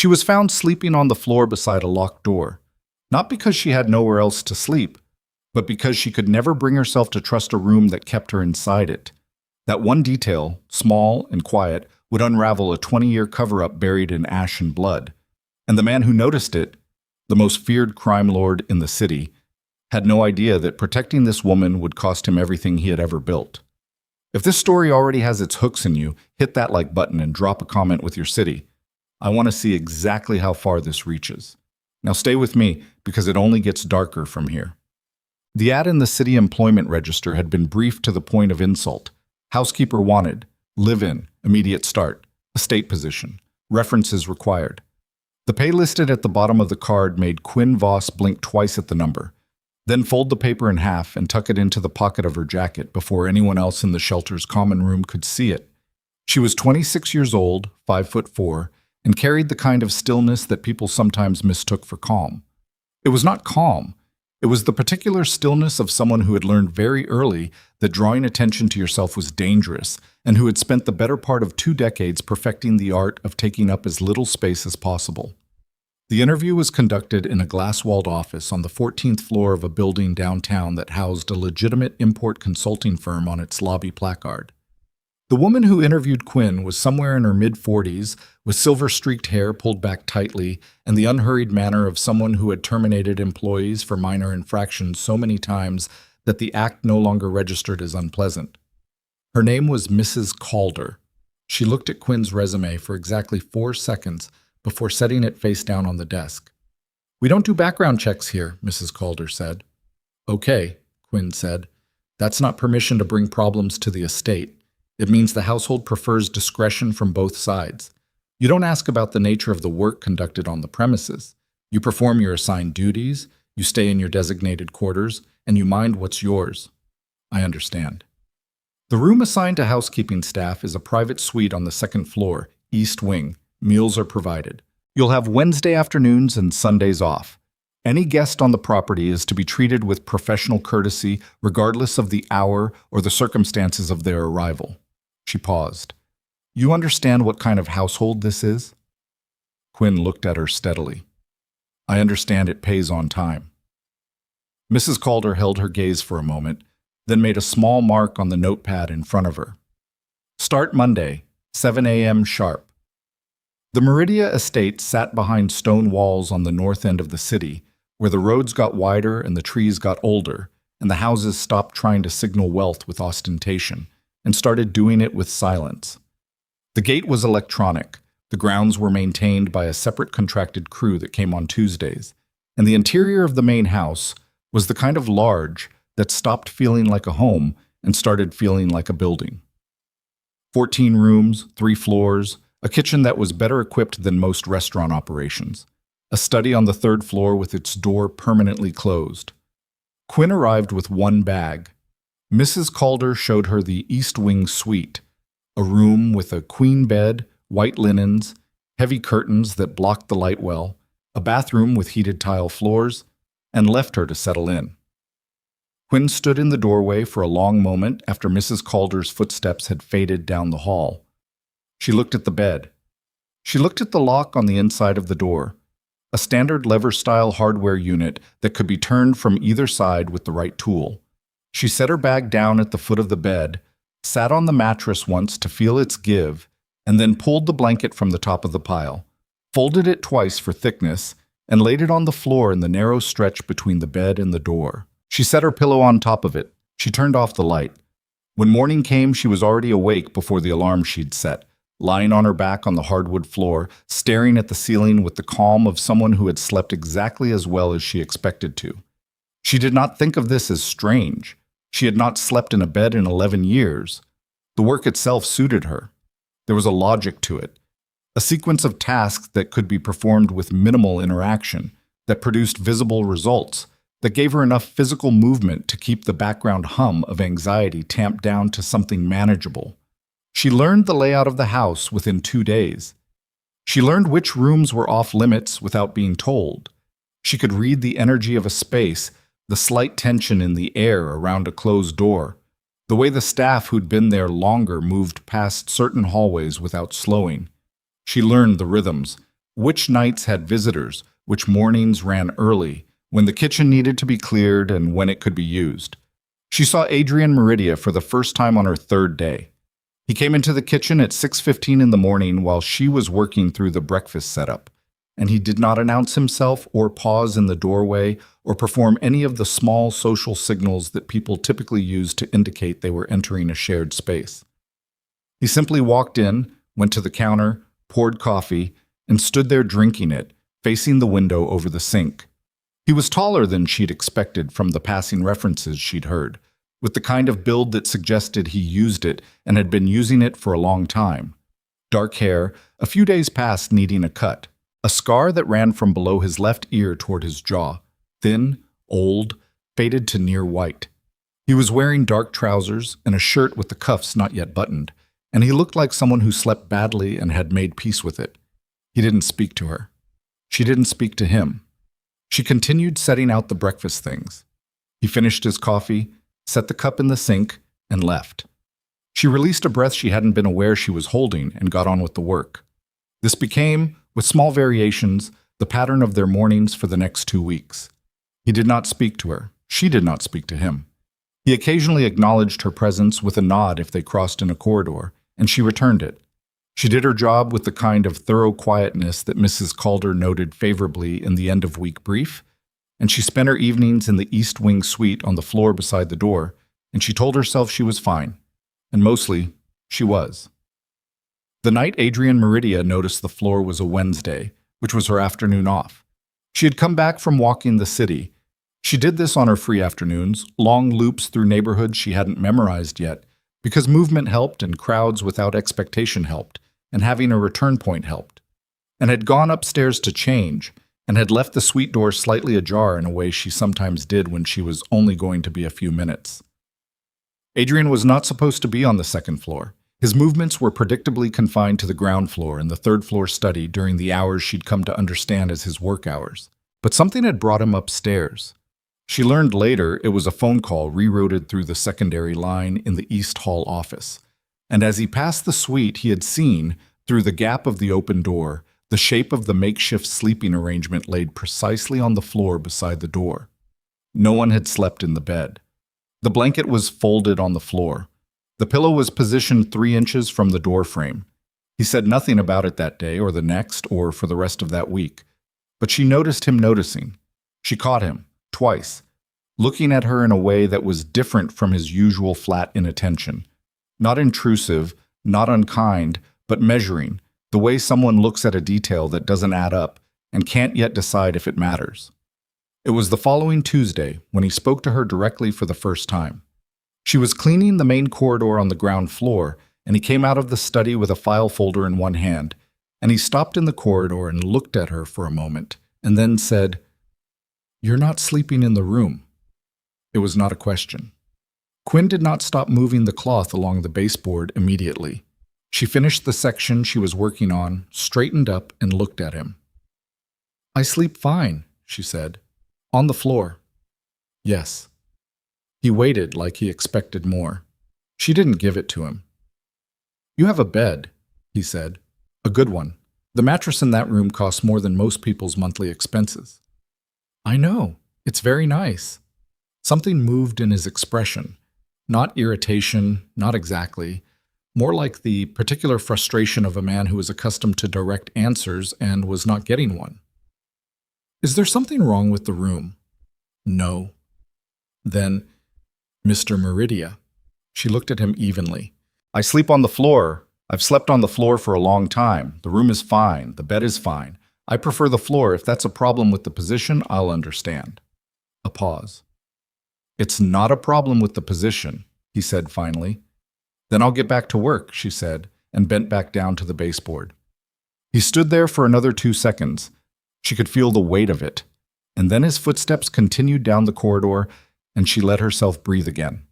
She was found sleeping on the floor beside a locked door, not because she had nowhere else to sleep, but because she could never bring herself to trust a room that kept her inside it. That one detail, small and quiet, would unravel a 20-year cover-up buried in ash and blood. And the man who noticed it, the most feared crime lord in the city, had no idea that protecting this woman would cost him everything he had ever built. If this story already has its hooks in you, hit that like button and drop a comment with your city. I want to see exactly how far this reaches. Now stay with me, because it only gets darker from here. The ad in the city employment register had been brief to the point of insult. Housekeeper wanted, live-in, immediate start, estate position, references required. The pay listed at the bottom of the card made Quinn Voss blink twice at the number, then fold the paper in half and tuck it into the pocket of her jacket before anyone else in the shelter's common room could see it. She was 26 years old, 5'4", and carried the kind of stillness that people sometimes mistook for calm. It was not calm. It was the particular stillness of someone who had learned very early that drawing attention to yourself was dangerous and who had spent the better part of 2 decades perfecting the art of taking up as little space as possible. The interview was conducted in a glass-walled office on the 14th floor of a building downtown that housed a legitimate import consulting firm on its lobby placard. The woman who interviewed Quinn was somewhere in her mid-40s, with silver-streaked hair pulled back tightly and the unhurried manner of someone who had terminated employees for minor infractions so many times that the act no longer registered as unpleasant. Her name was Mrs. Calder. She looked at Quinn's resume for exactly 4 seconds before setting it face down on the desk. "We don't do background checks here," Mrs. Calder said. "Okay," Quinn said. "That's not permission to bring problems to the estate. It means the household prefers discretion from both sides. You don't ask about the nature of the work conducted on the premises. You perform your assigned duties, you stay in your designated quarters, and you mind what's yours." "I understand." The room assigned to housekeeping staff is a private suite on the 2nd floor, East Wing. Meals are provided. You'll have Wednesday afternoons and Sundays off. Any guest on the property is to be treated with professional courtesy regardless of the hour or the circumstances of their arrival. She paused. "You understand what kind of household this is?" Quinn looked at her steadily. "I understand it pays on time." Mrs. Calder held her gaze for a moment, then made a small mark on the notepad in front of her. "Start Monday, 7 a.m. sharp." The Meridia estate sat behind stone walls on the north end of the city, where the roads got wider and the trees got older, and the houses stopped trying to signal wealth with ostentation and started doing it with silence. The gate was electronic, the grounds were maintained by a separate contracted crew that came on Tuesdays, and the interior of the main house was the kind of large that stopped feeling like a home and started feeling like a building. 14 rooms, 3 floors, a kitchen that was better equipped than most restaurant operations, a study on the 3rd floor with its door permanently closed. Quinn arrived with 1 bag. Mrs. Calder showed her the East Wing suite, a room with a queen bed, white linens, heavy curtains that blocked the light well, a bathroom with heated tile floors, and left her to settle in. Quinn stood in the doorway for a long moment after Mrs. Calder's footsteps had faded down the hall. She looked at the bed. She looked at the lock on the inside of the door, a standard lever-style hardware unit that could be turned from either side with the right tool. She set her bag down at the foot of the bed, sat on the mattress once to feel its give, and then pulled the blanket from the top of the pile, folded it twice for thickness, and laid it on the floor in the narrow stretch between the bed and the door. She set her pillow on top of it. She turned off the light. When morning came, she was already awake before the alarm she'd set, lying on her back on the hardwood floor, staring at the ceiling with the calm of someone who had slept exactly as well as she expected to. She did not think of this as strange. She had not slept in a bed in 11 years. The work itself suited her. There was a logic to it, a sequence of tasks that could be performed with minimal interaction, that produced visible results, that gave her enough physical movement to keep the background hum of anxiety tamped down to something manageable. She learned the layout of the house within 2 days. She learned which rooms were off limits without being told. She could read the energy of a space, the slight tension in the air around a closed door, the way the staff who'd been there longer moved past certain hallways without slowing. She learned the rhythms, Which nights had visitors, which mornings ran early, when the kitchen needed to be cleared and when it could be used. She saw Adrian Meridia for the first time on her third day. He came into the kitchen at 6:15 in the morning while she was working through the breakfast setup, and he did not announce himself or pause in the doorway or perform any of the small social signals that people typically use to indicate they were entering a shared space. He simply walked in, went to the counter, poured coffee, and stood there drinking it, facing the window over the sink. He was taller than she'd expected from the passing references she'd heard, with the kind of build that suggested he used it and had been using it for a long time. Dark hair, a few days past needing a cut, a scar that ran from below his left ear toward his jaw, thin, old, faded to near white. He was wearing dark trousers and a shirt with the cuffs not yet buttoned, and he looked like someone who slept badly and had made peace with it. He didn't speak to her. She didn't speak to him. She continued setting out the breakfast things. He finished his coffee, set the cup in the sink, and left. She released a breath she hadn't been aware she was holding and got on with the work. This became, with small variations, the pattern of their mornings for the next 2 weeks. He did not speak to her. She did not speak to him. He occasionally acknowledged her presence with a nod if they crossed in a corridor, and she returned it. She did her job with the kind of thorough quietness that Mrs. Calder noted favorably in the end-of-week brief, and she spent her evenings in the East Wing suite on the floor beside the door, and she told herself she was fine. And mostly, she was. The night Adrian Meridia noticed the floor was a Wednesday, which was her afternoon off. She had come back from walking the city. She did this on her free afternoons, long loops through neighborhoods she hadn't memorized yet, because movement helped and crowds without expectation helped, and having a return point helped, and had gone upstairs to change, and had left the suite door slightly ajar in a way she sometimes did when she was only going to be a few minutes. Adrian was not supposed to be on the second floor. His movements were predictably confined to the ground floor and the third-floor study during the hours she'd come to understand as his work hours. But something had brought him upstairs. She learned later it was a phone call rerouted through the secondary line in the East Hall office. And as he passed the suite, he had seen, through the gap of the open door, the shape of the makeshift sleeping arrangement laid precisely on the floor beside the door. No one had slept in the bed. The blanket was folded on the floor. The pillow was positioned 3 inches from the door frame. He said nothing about it that day or the next or for the rest of that week. But she noticed him noticing. She caught him, twice, looking at her in a way that was different from his usual flat inattention. Not intrusive, not unkind, but measuring, the way someone looks at a detail that doesn't add up and can't yet decide if it matters. It was the following Tuesday when he spoke to her directly for the first time. She was cleaning the main corridor on the ground floor, and he came out of the study with a file folder in one hand, and he stopped in the corridor and looked at her for a moment, and then said, "You're not sleeping in the room." It was not a question. Quinn did not stop moving the cloth along the baseboard immediately. She finished the section she was working on, straightened up, and looked at him. "I sleep fine," she said. "On the floor." "Yes." He waited like he expected more. She didn't give it to him. "You have a bed," he said. "A good one. The mattress in that room costs more than most people's monthly expenses." "I know. It's very nice." Something moved in his expression. Not irritation, not exactly. More like the particular frustration of a man who was accustomed to direct answers and was not getting one. "Is there something wrong with the room?" "No." "Then, Mr. Meridia." She looked at him evenly. "I sleep on the floor. I've slept on the floor for a long time. The room is fine. The bed is fine. I prefer the floor. If that's a problem with the position, I'll understand." A pause. "It's not a problem with the position," he said finally. "Then I'll get back to work," she said, and bent back down to the baseboard. He stood there for another 2 seconds. She could feel the weight of it. And then his footsteps continued down the corridor, and she let herself breathe again.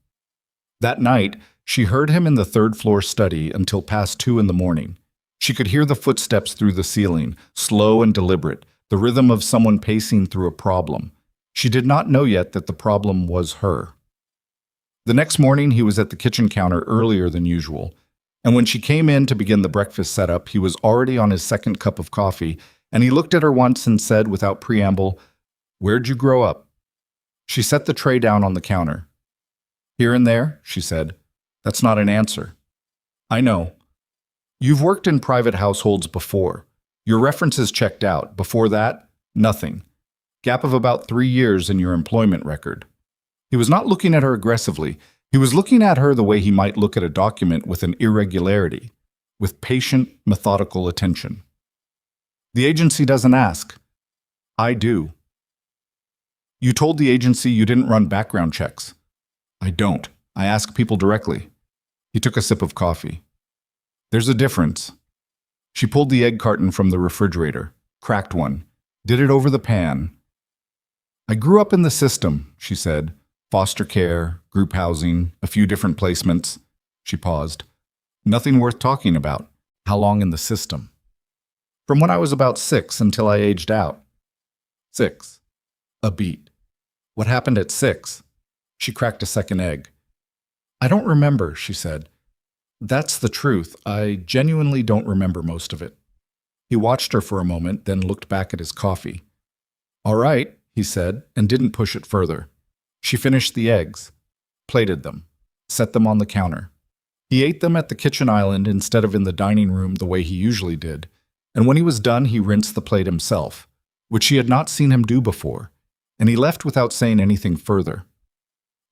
That night, she heard him in the third-floor study until past 2 in the morning. She could hear the footsteps through the ceiling, slow and deliberate, the rhythm of someone pacing through a problem. She did not know yet that the problem was her. The next morning, he was at the kitchen counter earlier than usual, and when she came in to begin the breakfast setup, he was already on his second cup of coffee and he looked at her once and said without preamble, "Where'd you grow up?" She set the tray down on the counter. "Here and there," she said. "That's not an answer." "I know. You've worked in private households before. Your references checked out. Before that, nothing. Gap of about 3 years in your employment record." He was not looking at her aggressively. He was looking at her the way he might look at a document with an irregularity, with patient, methodical attention. "The agency doesn't ask." "I do." "You told the agency you didn't run background checks." "I don't. I ask people directly." He took a sip of coffee. "There's a difference." She pulled the egg carton from the refrigerator, cracked one, did it over the pan. "I grew up in the system," she said. "Foster care, group housing, a few different placements." She paused. "Nothing worth talking about." "How long in the system?" "From when I was about 6 until I aged out." 6. A beat. "What happened at 6? She cracked a second egg. "I don't remember," she said. "That's the truth. I genuinely don't remember most of it." He watched her for a moment, then looked back at his coffee. "All right," he said, and didn't push it further. She finished the eggs, plated them, set them on the counter. He ate them at the kitchen island instead of in the dining room the way he usually did, and when he was done he rinsed the plate himself, which she had not seen him do before, and he left without saying anything further.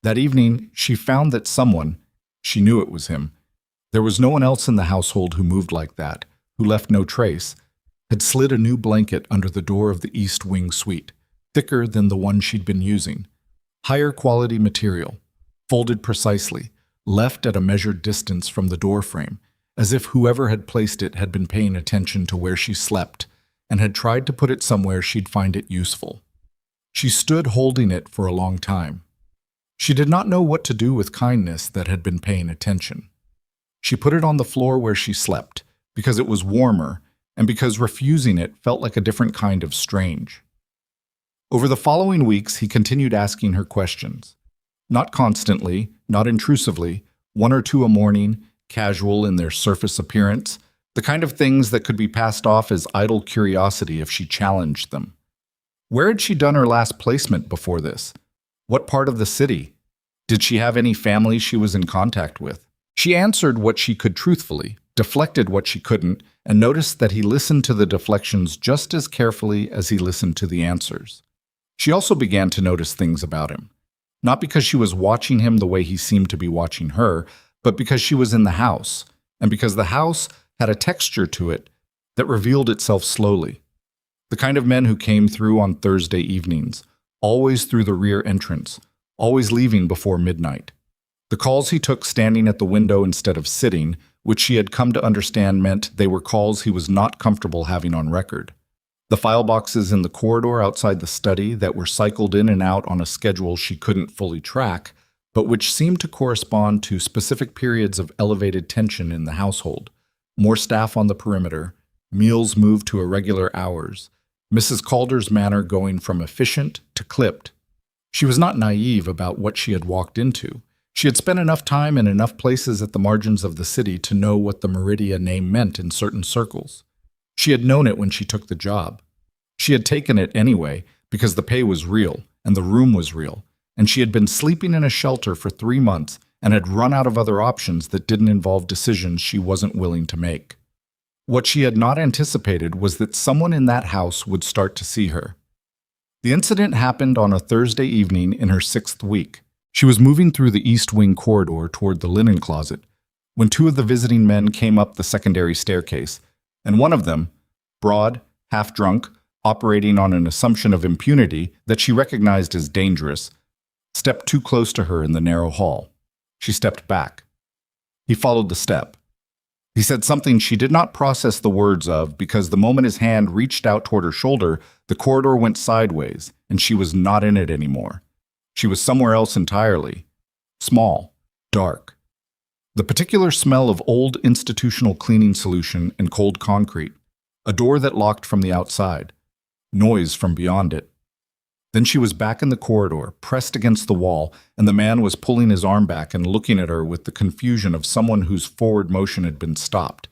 That evening, she found that someone, she knew it was him, there was no one else in the household who moved like that, who left no trace, had slid a new blanket under the door of the East Wing suite, thicker than the one she'd been using. Higher quality material, folded precisely, left at a measured distance from the door frame, as if whoever had placed it had been paying attention to where she slept and had tried to put it somewhere she'd find it useful. She stood holding it for a long time. She did not know what to do with kindness that had been paying attention. She put it on the floor where she slept, because it was warmer, and because refusing it felt like a different kind of strange. Over the following weeks, he continued asking her questions. Not constantly, not intrusively, 1 or 2 a morning, casual in their surface appearance, the kind of things that could be passed off as idle curiosity if she challenged them. Where had she done her last placement before this? What part of the city? Did she have any family she was in contact with? She answered what she could truthfully, deflected what she couldn't, and noticed that he listened to the deflections just as carefully as he listened to the answers. She also began to notice things about him, not because she was watching him the way he seemed to be watching her, but because she was in the house, and because the house had a texture to it that revealed itself slowly. The kind of men who came through on Thursday evenings, always through the rear entrance, always leaving before midnight. The calls he took standing at the window instead of sitting, which she had come to understand meant they were calls he was not comfortable having on record. The file boxes in the corridor outside the study that were cycled in and out on a schedule she couldn't fully track, but which seemed to correspond to specific periods of elevated tension in the household. More staff on the perimeter, meals moved to irregular hours, Mrs. Calder's manner going from efficient to clipped. She was not naive about what she had walked into. She had spent enough time in enough places at the margins of the city to know what the Meridia name meant in certain circles. She had known it when she took the job. She had taken it anyway because the pay was real and the room was real, and she had been sleeping in a shelter for 3 months and had run out of other options that didn't involve decisions she wasn't willing to make. What she had not anticipated was that someone in that house would start to see her. The incident happened on a Thursday evening in her 6th week. She was moving through the East Wing corridor toward the linen closet when 2 of the visiting men came up the secondary staircase, and one of them, broad, half-drunk, operating on an assumption of impunity that she recognized as dangerous, stepped too close to her in the narrow hall. She stepped back. He followed the step. He said something she did not process the words of because the moment his hand reached out toward her shoulder, the corridor went sideways, and she was not in it anymore. She was somewhere else entirely. Small, dark. The particular smell of old institutional cleaning solution and cold concrete. A door that locked from the outside. Noise from beyond it. Then she was back in the corridor, pressed against the wall, and the man was pulling his arm back and looking at her with the confusion of someone whose forward motion had been stopped,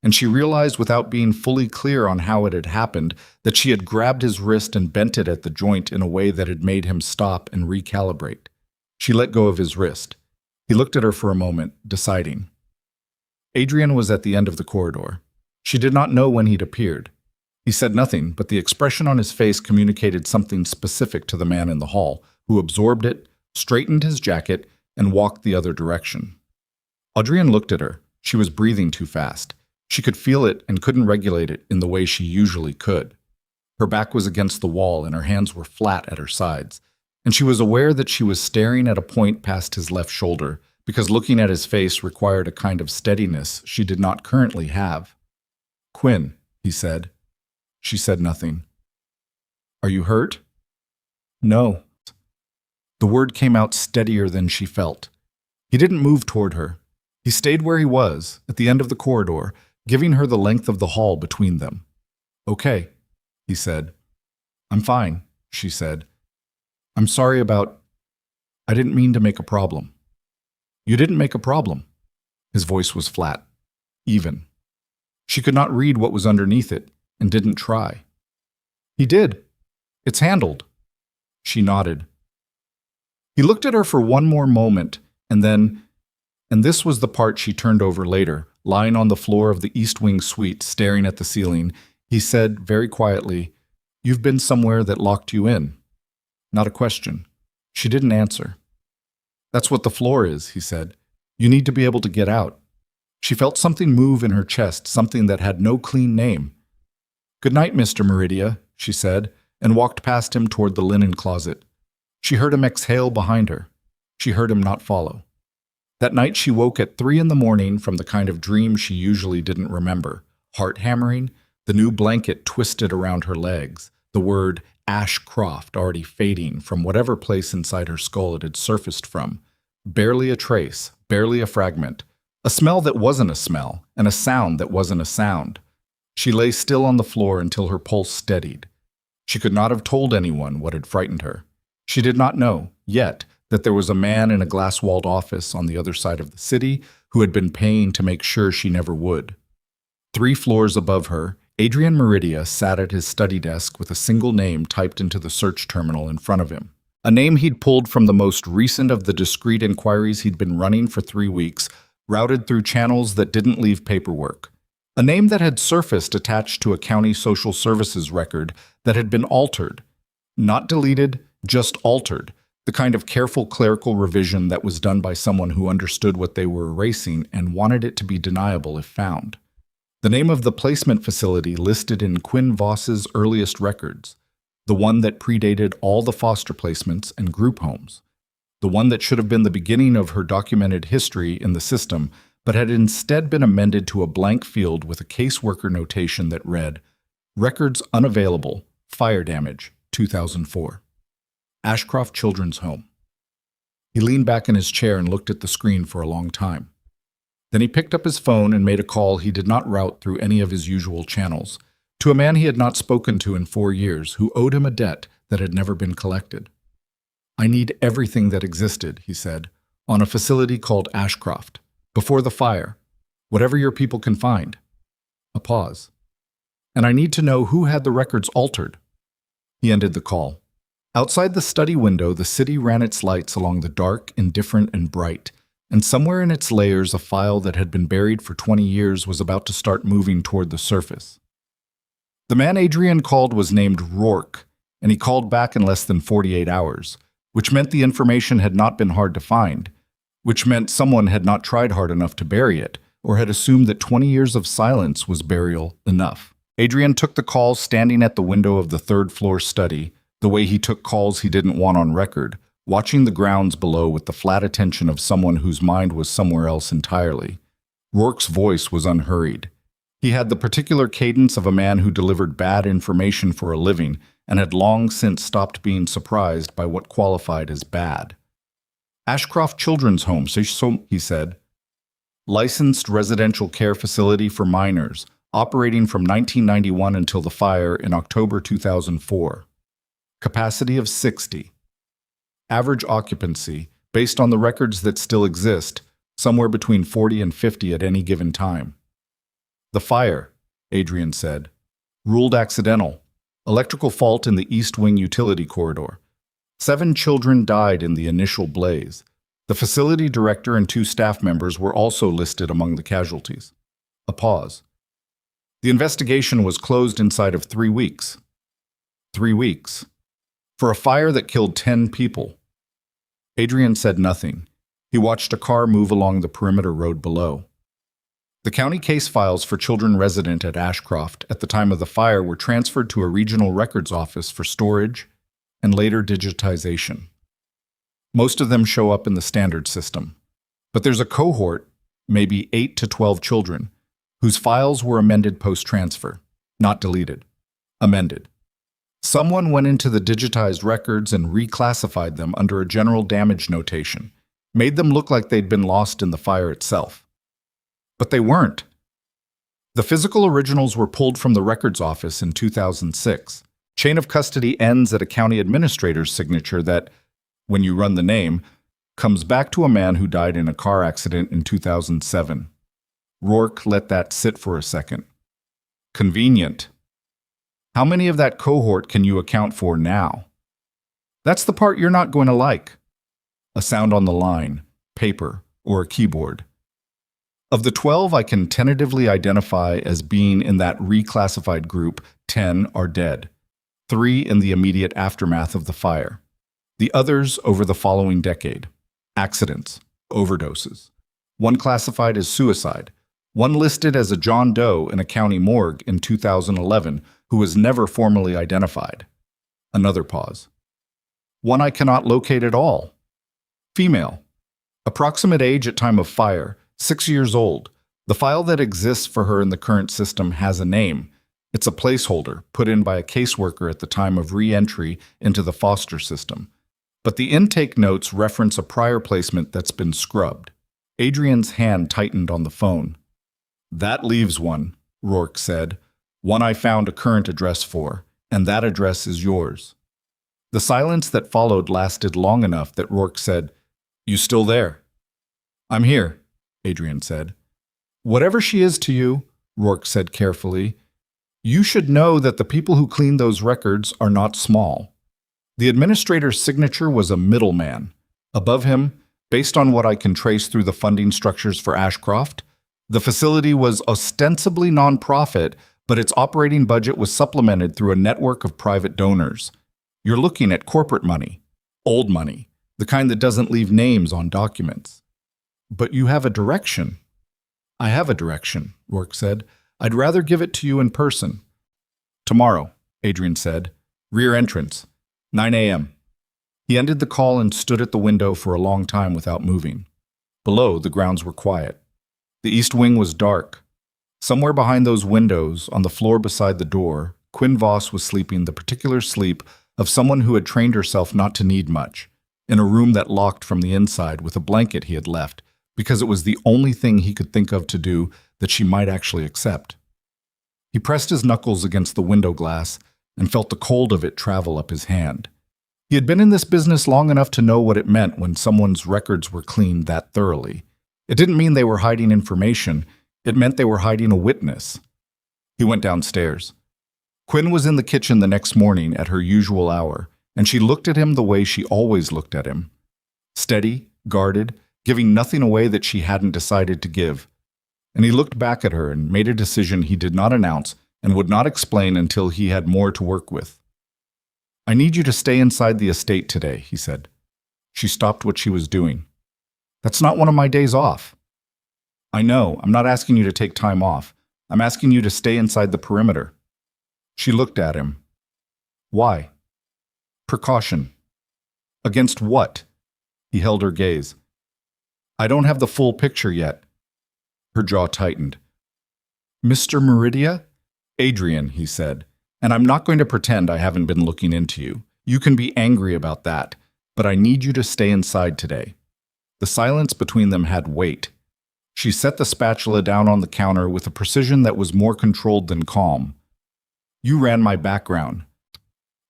and she realized without being fully clear on how it had happened that she had grabbed his wrist and bent it at the joint in a way that had made him stop and recalibrate. She let go of his wrist. He looked at her for a moment, deciding. Adrian was at the end of the corridor. She did not know when he'd appeared. He said nothing, but the expression on his face communicated something specific to the man in the hall, who absorbed it, straightened his jacket, and walked the other direction. Adrian looked at her. She was breathing too fast. She could feel it and couldn't regulate it in the way she usually could. Her back was against the wall and her hands were flat at her sides, and she was aware that she was staring at a point past his left shoulder, because looking at his face required a kind of steadiness she did not currently have. "Quinn," he said. She said nothing. "Are you hurt?" "No." The word came out steadier than she felt. He didn't move toward her. He stayed where he was, at the end of the corridor, giving her the length of the hall between them. "Okay," he said. "I'm fine," she said. "I'm sorry about... I didn't mean to make a problem." "You didn't make a problem." His voice was flat, even. She could not read what was underneath it, and didn't try. "He did. It's handled." She nodded. He looked at her for one more moment, and then, and this was the part she turned over later, lying on the floor of the East Wing suite staring at the ceiling, he said very quietly, "You've been somewhere that locked you in." Not a question. She didn't answer. "That's what the floor is," he said. "You need to be able to get out." She felt something move in her chest, something that had no clean name. "Good night, Mr. Meridia," she said, and walked past him toward the linen closet. She heard him exhale behind her. She heard him not follow. That night she woke at 3 a.m. from the kind of dream she usually didn't remember. Heart hammering, the new blanket twisted around her legs, the word Ashcroft already fading from whatever place inside her skull it had surfaced from. Barely a trace, barely a fragment. A smell that wasn't a smell, and a sound that wasn't a sound. She lay still on the floor until her pulse steadied. She could not have told anyone what had frightened her. She did not know, yet, that there was a man in a glass-walled office on the other side of the city who had been paying to make sure she never would. 3 floors above her, Adrian Meridia sat at his study desk with a single name typed into the search terminal in front of him. A name he'd pulled from the most recent of the discreet inquiries he'd been running for 3 weeks, routed through channels that didn't leave paperwork. A name that had surfaced attached to a county social services record that had been altered. Not deleted, just altered. The kind of careful clerical revision that was done by someone who understood what they were erasing and wanted it to be deniable if found. The name of the placement facility listed in Quinn Voss's earliest records. The one that predated all the foster placements and group homes. The one that should have been the beginning of her documented history in the system, but had instead been amended to a blank field with a caseworker notation that read, "Records unavailable, fire damage, 2004. Ashcroft Children's Home." He leaned back in his chair and looked at the screen for a long time. Then he picked up his phone and made a call he did not route through any of his usual channels, to a man he had not spoken to in 4 years who owed him a debt that had never been collected. "I need everything that existed," he said, "on a facility called Ashcroft, before the fire, whatever your people can find." A pause. "And I need to know who had the records altered." He ended the call. Outside the study window, the city ran its lights along the dark, indifferent, and bright, and somewhere in its layers a file that had been buried for 20 years was about to start moving toward the surface. The man Adrian called was named Rourke, and he called back in less than 48 hours, which meant the information had not been hard to find, which meant someone had not tried hard enough to bury it, or had assumed that 20 years of silence was burial enough. Adrian took the call standing at the window of the 3rd-floor study, the way he took calls he didn't want on record, watching the grounds below with the flat attention of someone whose mind was somewhere else entirely. Rourke's voice was unhurried. He had the particular cadence of a man who delivered bad information for a living and had long since stopped being surprised by what qualified as bad. "Ashcroft Children's Home," he said. "Licensed residential care facility for minors, operating from 1991 until the fire in October 2004. Capacity of 60. Average occupancy, based on the records that still exist, somewhere between 40 and 50 at any given time. The fire, Adrian said. Ruled accidental. Electrical fault in the East Wing utility corridor. 7 children died in the initial blaze. The facility director and 2 staff members were also listed among the casualties. A pause. The investigation was closed inside of 3 weeks. 3 weeks. For a fire that killed 10 people. Adrian said nothing. He watched a car move along the perimeter road below. The county case files for children resident at Ashcroft at the time of the fire were transferred to a regional records office for storage and later digitization. Most of them show up in the standard system. But there's a cohort, maybe 8 to 12 children, whose files were amended post-transfer, not deleted, amended. Someone went into the digitized records and reclassified them under a general damage notation, made them look like they'd been lost in the fire itself. But they weren't. The physical originals were pulled from the records office in 2006. Chain of custody ends at a county administrator's signature that, when you run the name, comes back to a man who died in a car accident in 2007. Rourke let that sit for a second. Convenient. How many of that cohort can you account for now? That's the part you're not going to like. A sound on the line, paper, or a keyboard. Of the 12 I can tentatively identify as being in that reclassified group, 10 are dead. 3 in the immediate aftermath of the fire. The others over the following decade. Accidents, overdoses. 1 classified as suicide. 1 listed as a John Doe in a county morgue in 2011 who was never formally identified. Another pause. 1 I cannot locate at all. Female. Approximate age at time of fire, 6 years old. The file that exists for her in the current system has a name. It's a placeholder put in by a caseworker at the time of re-entry into the foster system. But the intake notes reference a prior placement that's been scrubbed. Adrian's hand tightened on the phone. That leaves 1, Rourke said. 1 I found a current address for, and that address is yours. The silence that followed lasted long enough that Rourke said, "You still there?" "I'm here," Adrian said. "Whatever she is to you," Rourke said carefully, "you should know that the people who clean those records are not small." The administrator's signature was a middleman. Above him, based on what I can trace through the funding structures for Ashcroft, the facility was ostensibly nonprofit, but its operating budget was supplemented through a network of private donors. You're looking at corporate money, old money, the kind that doesn't leave names on documents. "But you have a direction." "I have a direction," Rourke said. "I'd rather give it to you in person." "Tomorrow," Adrian said. "Rear entrance, 9 a.m. He ended the call and stood at the window for a long time without moving. Below, the grounds were quiet. The east wing was dark. Somewhere behind those windows, on the floor beside the door, Quinn Voss was sleeping the particular sleep of someone who had trained herself not to need much, in a room that locked from the inside with a blanket he had left, because it was the only thing he could think of to do that she might actually accept. He pressed his knuckles against the window glass and felt the cold of it travel up his hand. He had been in this business long enough to know what it meant when someone's records were cleaned that thoroughly. It didn't mean they were hiding information. It meant they were hiding a witness. He went downstairs. Quinn was in the kitchen the next morning at her usual hour, and she looked at him the way she always looked at him. Steady, guarded, giving nothing away that she hadn't decided to give. And he looked back at her and made a decision he did not announce and would not explain until he had more to work with. "I need you to stay inside the estate today," he said. She stopped what she was doing. "That's not one of my days off." "I know. I'm not asking you to take time off. I'm asking you to stay inside the perimeter." She looked at him. "Why?" "Precaution." "Against what?" He held her gaze. "I don't have the full picture yet." Her jaw tightened. "Mr. Meridia?" "Adrian," he said, "and I'm not going to pretend I haven't been looking into you. You can be angry about that, but I need you to stay inside today." The silence between them had weight. She set the spatula down on the counter with a precision that was more controlled than calm. "You ran my background."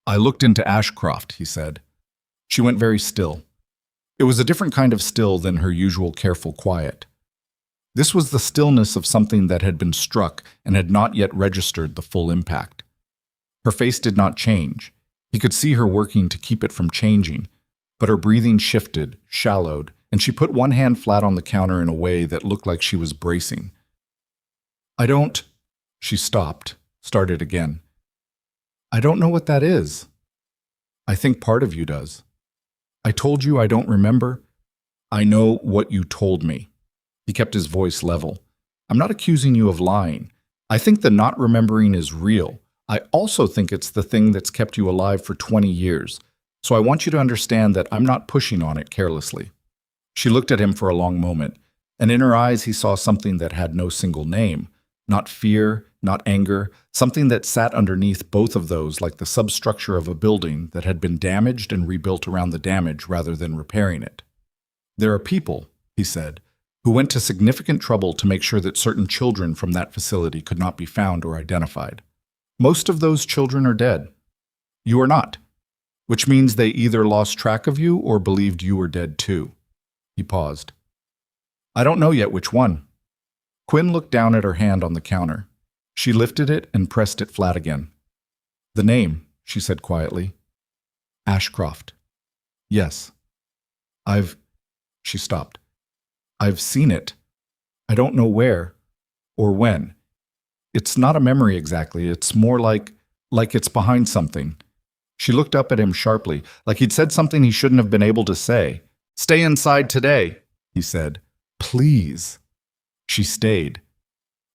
"I looked into Ashcroft," he said. She went very still. It was a different kind of still than her usual careful quiet. This was the stillness of something that had been struck and had not yet registered the full impact. Her face did not change. He could see her working to keep it from changing, but her breathing shifted, shallowed, and she put one hand flat on the counter in a way that looked like she was bracing. I don't... She stopped, started again. I don't know what that is. I think part of you does. I told you I don't remember. I know what you told me. He kept his voice level. I'm not accusing you of lying. I think the not remembering is real. I also think it's the thing that's kept you alive for 20 years. So I want you to understand that I'm not pushing on it carelessly. She looked at him for a long moment, and in her eyes he saw something that had no single name. Not fear, not anger, something that sat underneath both of those like the substructure of a building that had been damaged and rebuilt around the damage rather than repairing it. There are people, he said, who went to significant trouble to make sure that certain children from that facility could not be found or identified. Most of those children are dead. You are not, which means they either lost track of you or believed you were dead too. He paused. I don't know yet which one. Quinn looked down at her hand on the counter. She lifted it and pressed it flat again. The name, she said quietly. Ashcroft. Yes. She stopped. I've seen it. I don't know where or when. It's not a memory exactly. It's more like it's behind something. She looked up at him sharply, like he'd said something he shouldn't have been able to say. Stay inside today, he said. Please. She stayed.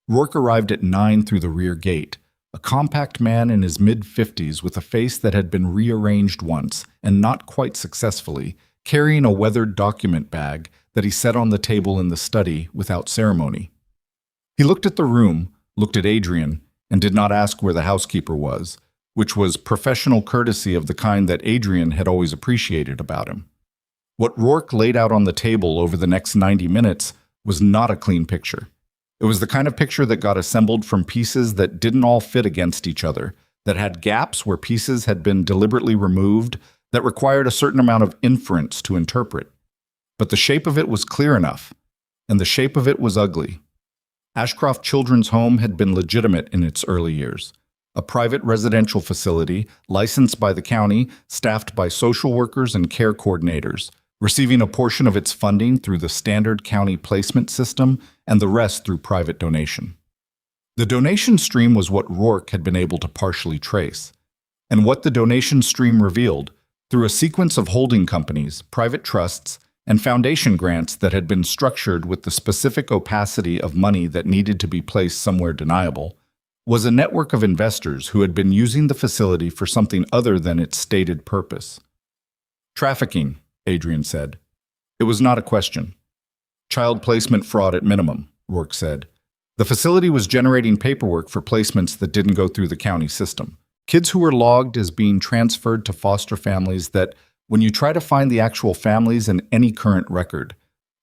Rourke arrived at 9 through the rear gate, a compact man in his mid-50s with a face that had been rearranged once, and not quite successfully, carrying a weathered document bag that he set on the table in the study without ceremony. He looked at the room, looked at Adrian, and did not ask where the housekeeper was, which was professional courtesy of the kind that Adrian had always appreciated about him. What Rourke laid out on the table over the next 90 minutes was not a clean picture. It was the kind of picture that got assembled from pieces that didn't all fit against each other, that had gaps where pieces had been deliberately removed, that required a certain amount of inference to interpret. But the shape of it was clear enough, and the shape of it was ugly. Ashcroft Children's Home had been legitimate in its early years. A private residential facility, licensed by the county, staffed by social workers and care coordinators, receiving a portion of its funding through the standard county placement system and the rest through private donation. The donation stream was what Rourke had been able to partially trace. And what the donation stream revealed, through a sequence of holding companies, private trusts, and foundation grants that had been structured with the specific opacity of money that needed to be placed somewhere deniable, was a network of investors who had been using the facility for something other than its stated purpose. Trafficking, Adrian said. It was not a question. Child placement fraud at minimum, Rourke said. The facility was generating paperwork for placements that didn't go through the county system. Kids who were logged as being transferred to foster families that, when you try to find the actual families in any current record,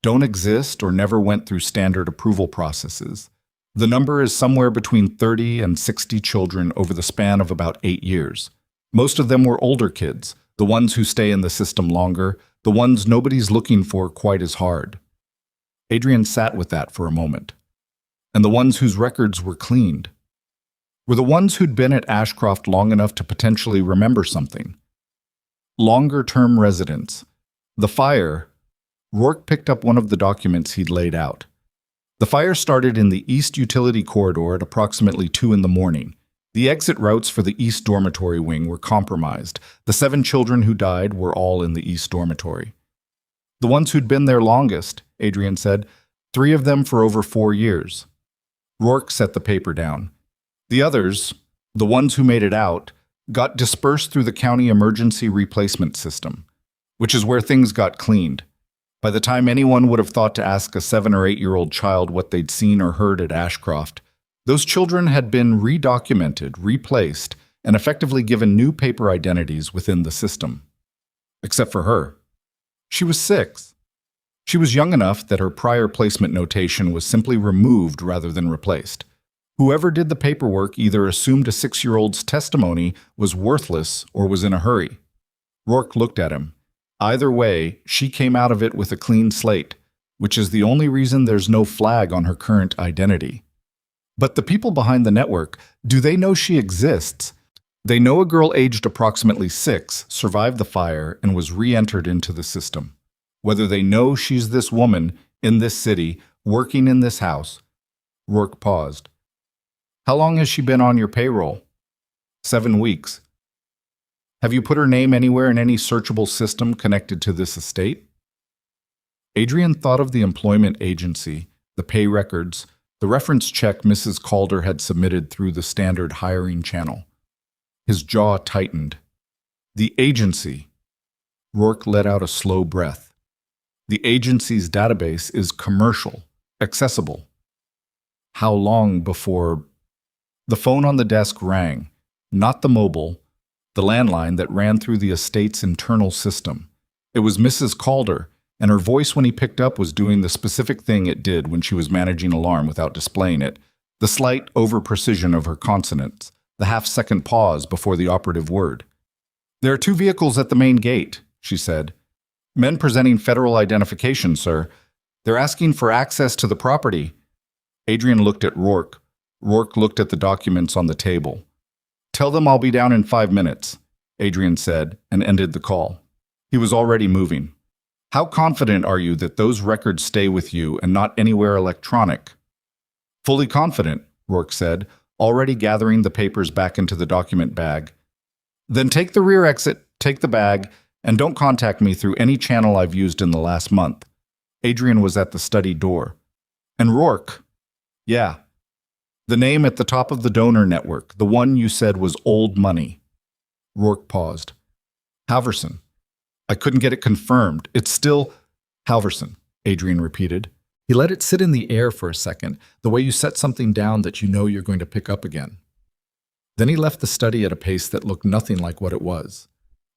don't exist or never went through standard approval processes. The number is somewhere between 30 and 60 children over the span of about 8 years. Most of them were older kids, the ones who stay in the system longer, the ones nobody's looking for quite as hard. Adrian sat with that for a moment. And the ones whose records were cleaned were the ones who'd been at Ashcroft long enough to potentially remember something. Longer-term residents. The fire. Rourke picked up one of the documents he'd laid out. The fire started in the East Utility Corridor at approximately 2 in the morning. The exit routes for the East Dormitory wing were compromised. The 7 children who died were all in the East Dormitory. The ones who'd been there longest, Adrian said, 3 of them for over 4 years. Rourke set the paper down. The others, the ones who made it out, got dispersed through the county emergency replacement system, which is where things got cleaned. By the time anyone would have thought to ask a 7 or 8-year-old child what they'd seen or heard at Ashcroft, those children had been redocumented, replaced, and effectively given new paper identities within the system. Except for her. She was 6. She was young enough that her prior placement notation was simply removed rather than replaced. Whoever did the paperwork either assumed a 6-year-old's testimony was worthless or was in a hurry. Rourke looked at him. Either way, she came out of it with a clean slate, which is the only reason there's no flag on her current identity. But the people behind the network, do they know she exists? They know a girl aged approximately 6 survived the fire and was re-entered into the system. Whether they know she's this woman in this city, working in this house. Rourke paused. How long has she been on your payroll? 7 weeks. Have you put her name anywhere in any searchable system connected to this estate? Adrian thought of the employment agency, the pay records, the reference check Mrs. Calder had submitted through the standard hiring channel. His jaw tightened. The agency. Rourke let out a slow breath. The agency's database is commercial, accessible. How long before... The phone on the desk rang, not the mobile, the landline that ran through the estate's internal system. It was Mrs. Calder, and her voice when he picked up was doing the specific thing it did when she was managing alarm without displaying it, the slight over-precision of her consonants, the half-second pause before the operative word. There are 2 vehicles at the main gate, she said. Men presenting federal identification, sir. They're asking for access to the property. Adrian looked at Rourke. Rourke looked at the documents on the table. Tell them I'll be down in 5 minutes, Adrian said, and ended the call. He was already moving. How confident are you that those records stay with you and not anywhere electronic? Fully confident, Rourke said, already gathering the papers back into the document bag. Then take the rear exit, take the bag, and don't contact me through any channel I've used in the last month. Adrian was at the study door. And Rourke? Yeah. The name at the top of the donor network, the one you said was old money. Rourke paused. Halverson. I couldn't get it confirmed. It's still Halverson, Adrian repeated. He let it sit in the air for a second, the way you set something down that you know you're going to pick up again. Then he left the study at a pace that looked nothing like what it was.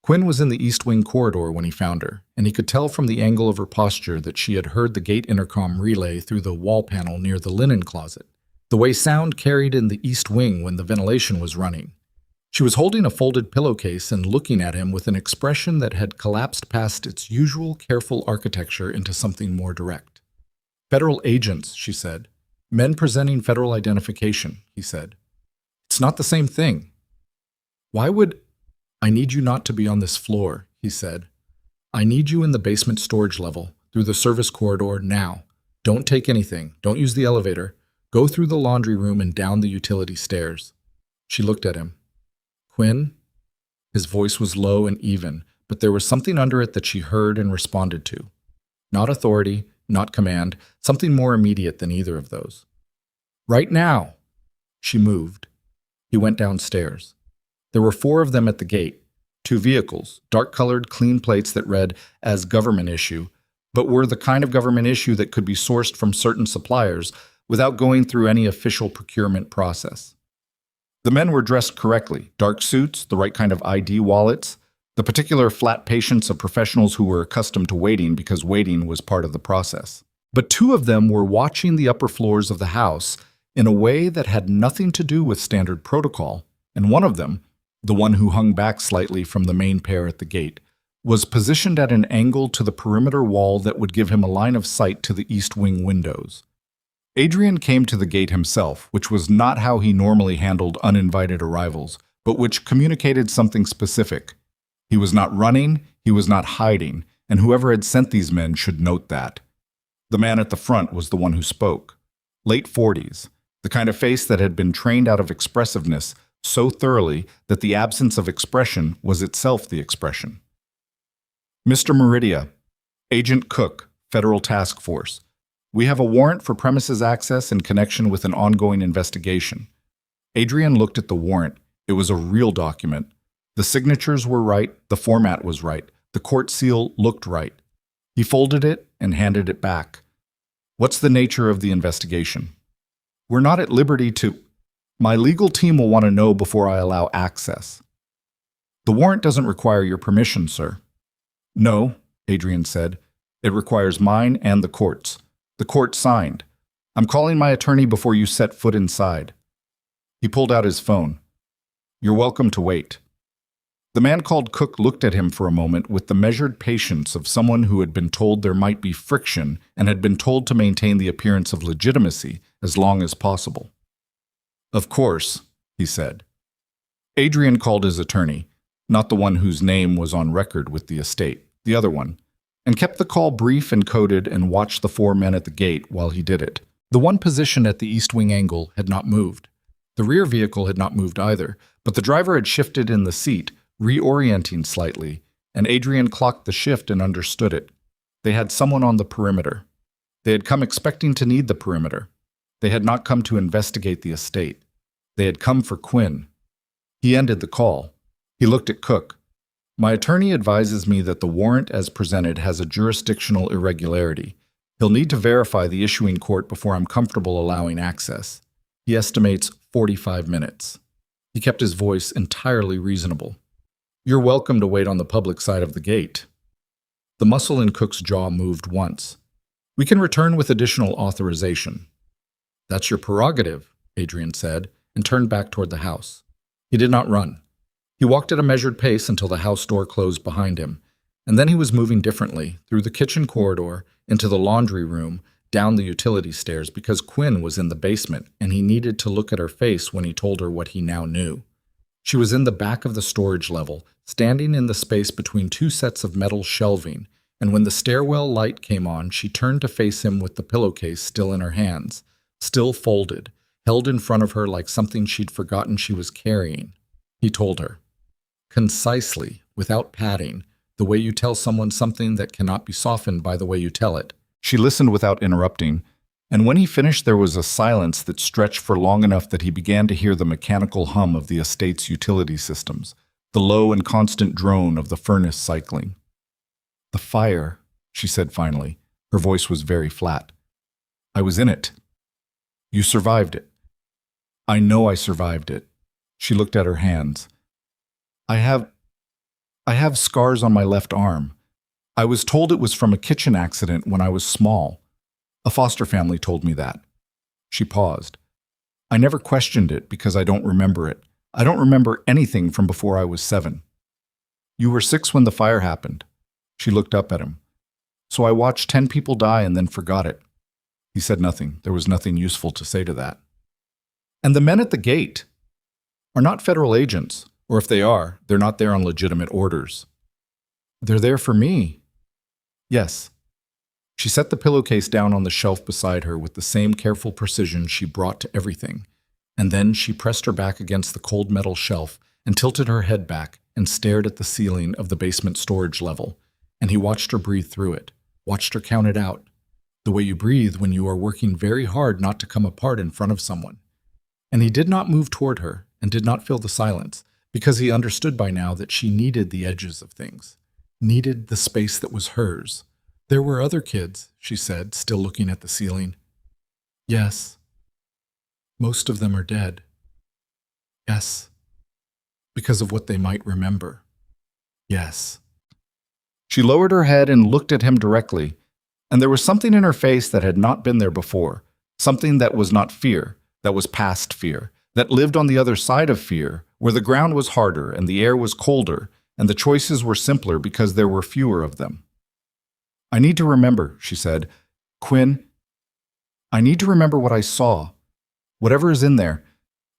Quinn was in the East Wing corridor when he found her, and he could tell from the angle of her posture that she had heard the gate intercom relay through the wall panel near the linen closet, the way sound carried in the East Wing when the ventilation was running. She was holding a folded pillowcase and looking at him with an expression that had collapsed past its usual careful architecture into something more direct. Federal agents, she said. Men presenting federal identification, he said. It's not the same thing. Why would... I need you not to be on this floor, he said. I need you in the basement storage level, through the service corridor, now. Don't take anything. Don't use the elevator. Go through the laundry room and down the utility stairs. She looked at him. Quinn? His voice was low and even, but there was something under it that she heard and responded to. Not authority, not command, something more immediate than either of those. Right now! She moved. He went downstairs. There were 4 of them at the gate, 2 vehicles, dark-colored clean plates that read as government issue, but were the kind of government issue that could be sourced from certain suppliers without going through any official procurement process. The men were dressed correctly, dark suits, the right kind of ID wallets, the particular flat patience of professionals who were accustomed to waiting because waiting was part of the process. But 2 of them were watching the upper floors of the house in a way that had nothing to do with standard protocol, and one of them, the one who hung back slightly from the main pair at the gate, was positioned at an angle to the perimeter wall that would give him a line of sight to the East Wing windows. Adrian came to the gate himself, which was not how he normally handled uninvited arrivals, but which communicated something specific. He was not running, he was not hiding, and whoever had sent these men should note that. The man at the front was the one who spoke. Late 40s, the kind of face that had been trained out of expressiveness so thoroughly that the absence of expression was itself the expression. Mr. Meridia, Agent Cook, Federal Task Force. We have a warrant for premises access in connection with an ongoing investigation. Adrian looked at the warrant. It was a real document. The signatures were right, the format was right, the court seal looked right. He folded it and handed it back. What's the nature of the investigation? We're not at liberty to... My legal team will want to know before I allow access. The warrant doesn't require your permission, sir. No, Adrian said. It requires mine and the court's. The court signed. I'm calling my attorney before you set foot inside. He pulled out his phone. You're welcome to wait. The man called Cook looked at him for a moment with the measured patience of someone who had been told there might be friction and had been told to maintain the appearance of legitimacy as long as possible. "Of course," he said. Adrian called his attorney, not the one whose name was on record with the estate, the other one, and kept the call brief and coded and watched the four men at the gate while he did it. The one positioned at the east wing angle had not moved. The rear vehicle had not moved either, but the driver had shifted in the seat, reorienting slightly, and Adrian clocked the shift and understood it. They had someone on the perimeter. They had come expecting to need the perimeter. They had not come to investigate the estate. They had come for Quinn. He ended the call. He looked at Cook. "My attorney advises me that the warrant as presented has a jurisdictional irregularity. He'll need to verify the issuing court before I'm comfortable allowing access. He estimates 45 minutes. He kept his voice entirely reasonable. "You're welcome to wait on the public side of the gate." The muscle in Cook's jaw moved once. "We can return with additional authorization." "That's your prerogative," Adrian said, and turned back toward the house. He did not run. He walked at a measured pace until the house door closed behind him, and then he was moving differently, through the kitchen corridor, into the laundry room, down the utility stairs, because Quinn was in the basement, and he needed to look at her face when he told her what he now knew. She was in the back of the storage level, standing in the space between two sets of metal shelving, and when the stairwell light came on, she turned to face him with the pillowcase still in her hands, still folded, held in front of her like something she'd forgotten she was carrying. He told her, concisely, without padding, the way you tell someone something that cannot be softened by the way you tell it. She listened without interrupting, and when he finished there was a silence that stretched for long enough that he began to hear the mechanical hum of the estate's utility systems, the low and constant drone of the furnace cycling. "The fire," she said finally. Her voice was very flat. "I was in it. You survived it." "I know I survived it." She looked at her hands. I have scars on my left arm. I was told it was from a kitchen accident when I was small. A foster family told me that." She paused. "I never questioned it because I don't remember it. I don't remember anything from before I was 7. You were 6 when the fire happened." She looked up at him. "So I watched 10 people die and then forgot it." He said nothing. There was nothing useful to say to that. "And the men at the gate are not federal agents, or if they are, they're not there on legitimate orders." "They're there for me." "Yes." She set the pillowcase down on the shelf beside her with the same careful precision she brought to everything, and then she pressed her back against the cold metal shelf and tilted her head back and stared at the ceiling of the basement storage level, and he watched her breathe through it, watched her count it out, the way you breathe when you are working very hard not to come apart in front of someone. And he did not move toward her and did not fill the silence, because he understood by now that she needed the edges of things, needed the space that was hers. "There were other kids," she said, still looking at the ceiling. "Yes. Most of them are dead." "Yes. Because of what they might remember." "Yes." She lowered her head and looked at him directly, and there was something in her face that had not been there before, something that was not fear, that was past fear, that lived on the other side of fear, where the ground was harder and the air was colder, and the choices were simpler because there were fewer of them. "I need to remember," she said. "Quinn, I need to remember what I saw. Whatever is in there."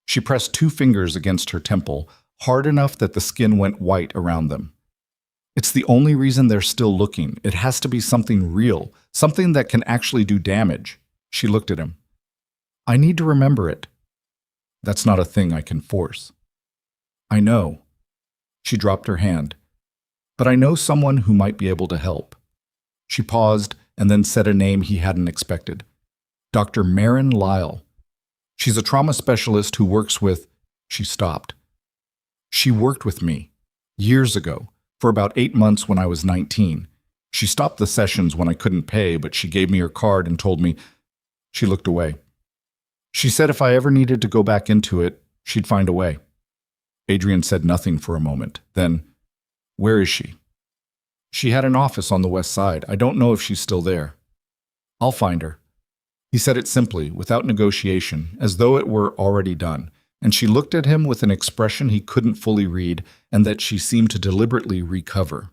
She pressed 2 fingers against her temple, hard enough that the skin went white around them. "It's the only reason they're still looking. It has to be something real, something that can actually do damage." She looked at him. "I need to remember it." "That's not a thing I can force." "I know." She dropped her hand. "But I know someone who might be able to help." She paused and then said a name he hadn't expected. "Dr. Marin Lyle. She's a trauma specialist who works with—" She stopped. "She worked with me years ago, for about 8 months when I was 19. She stopped the sessions when I couldn't pay, but she gave me her card and told me—" She looked away. "She said if I ever needed to go back into it, she'd find a way." Adrian said nothing for a moment. Then, "Where is she?" "She had an office on the west side. I don't know if she's still there." "I'll find her." He said it simply, without negotiation, as though it were already done, and she looked at him with an expression he couldn't fully read and that she seemed to deliberately recover.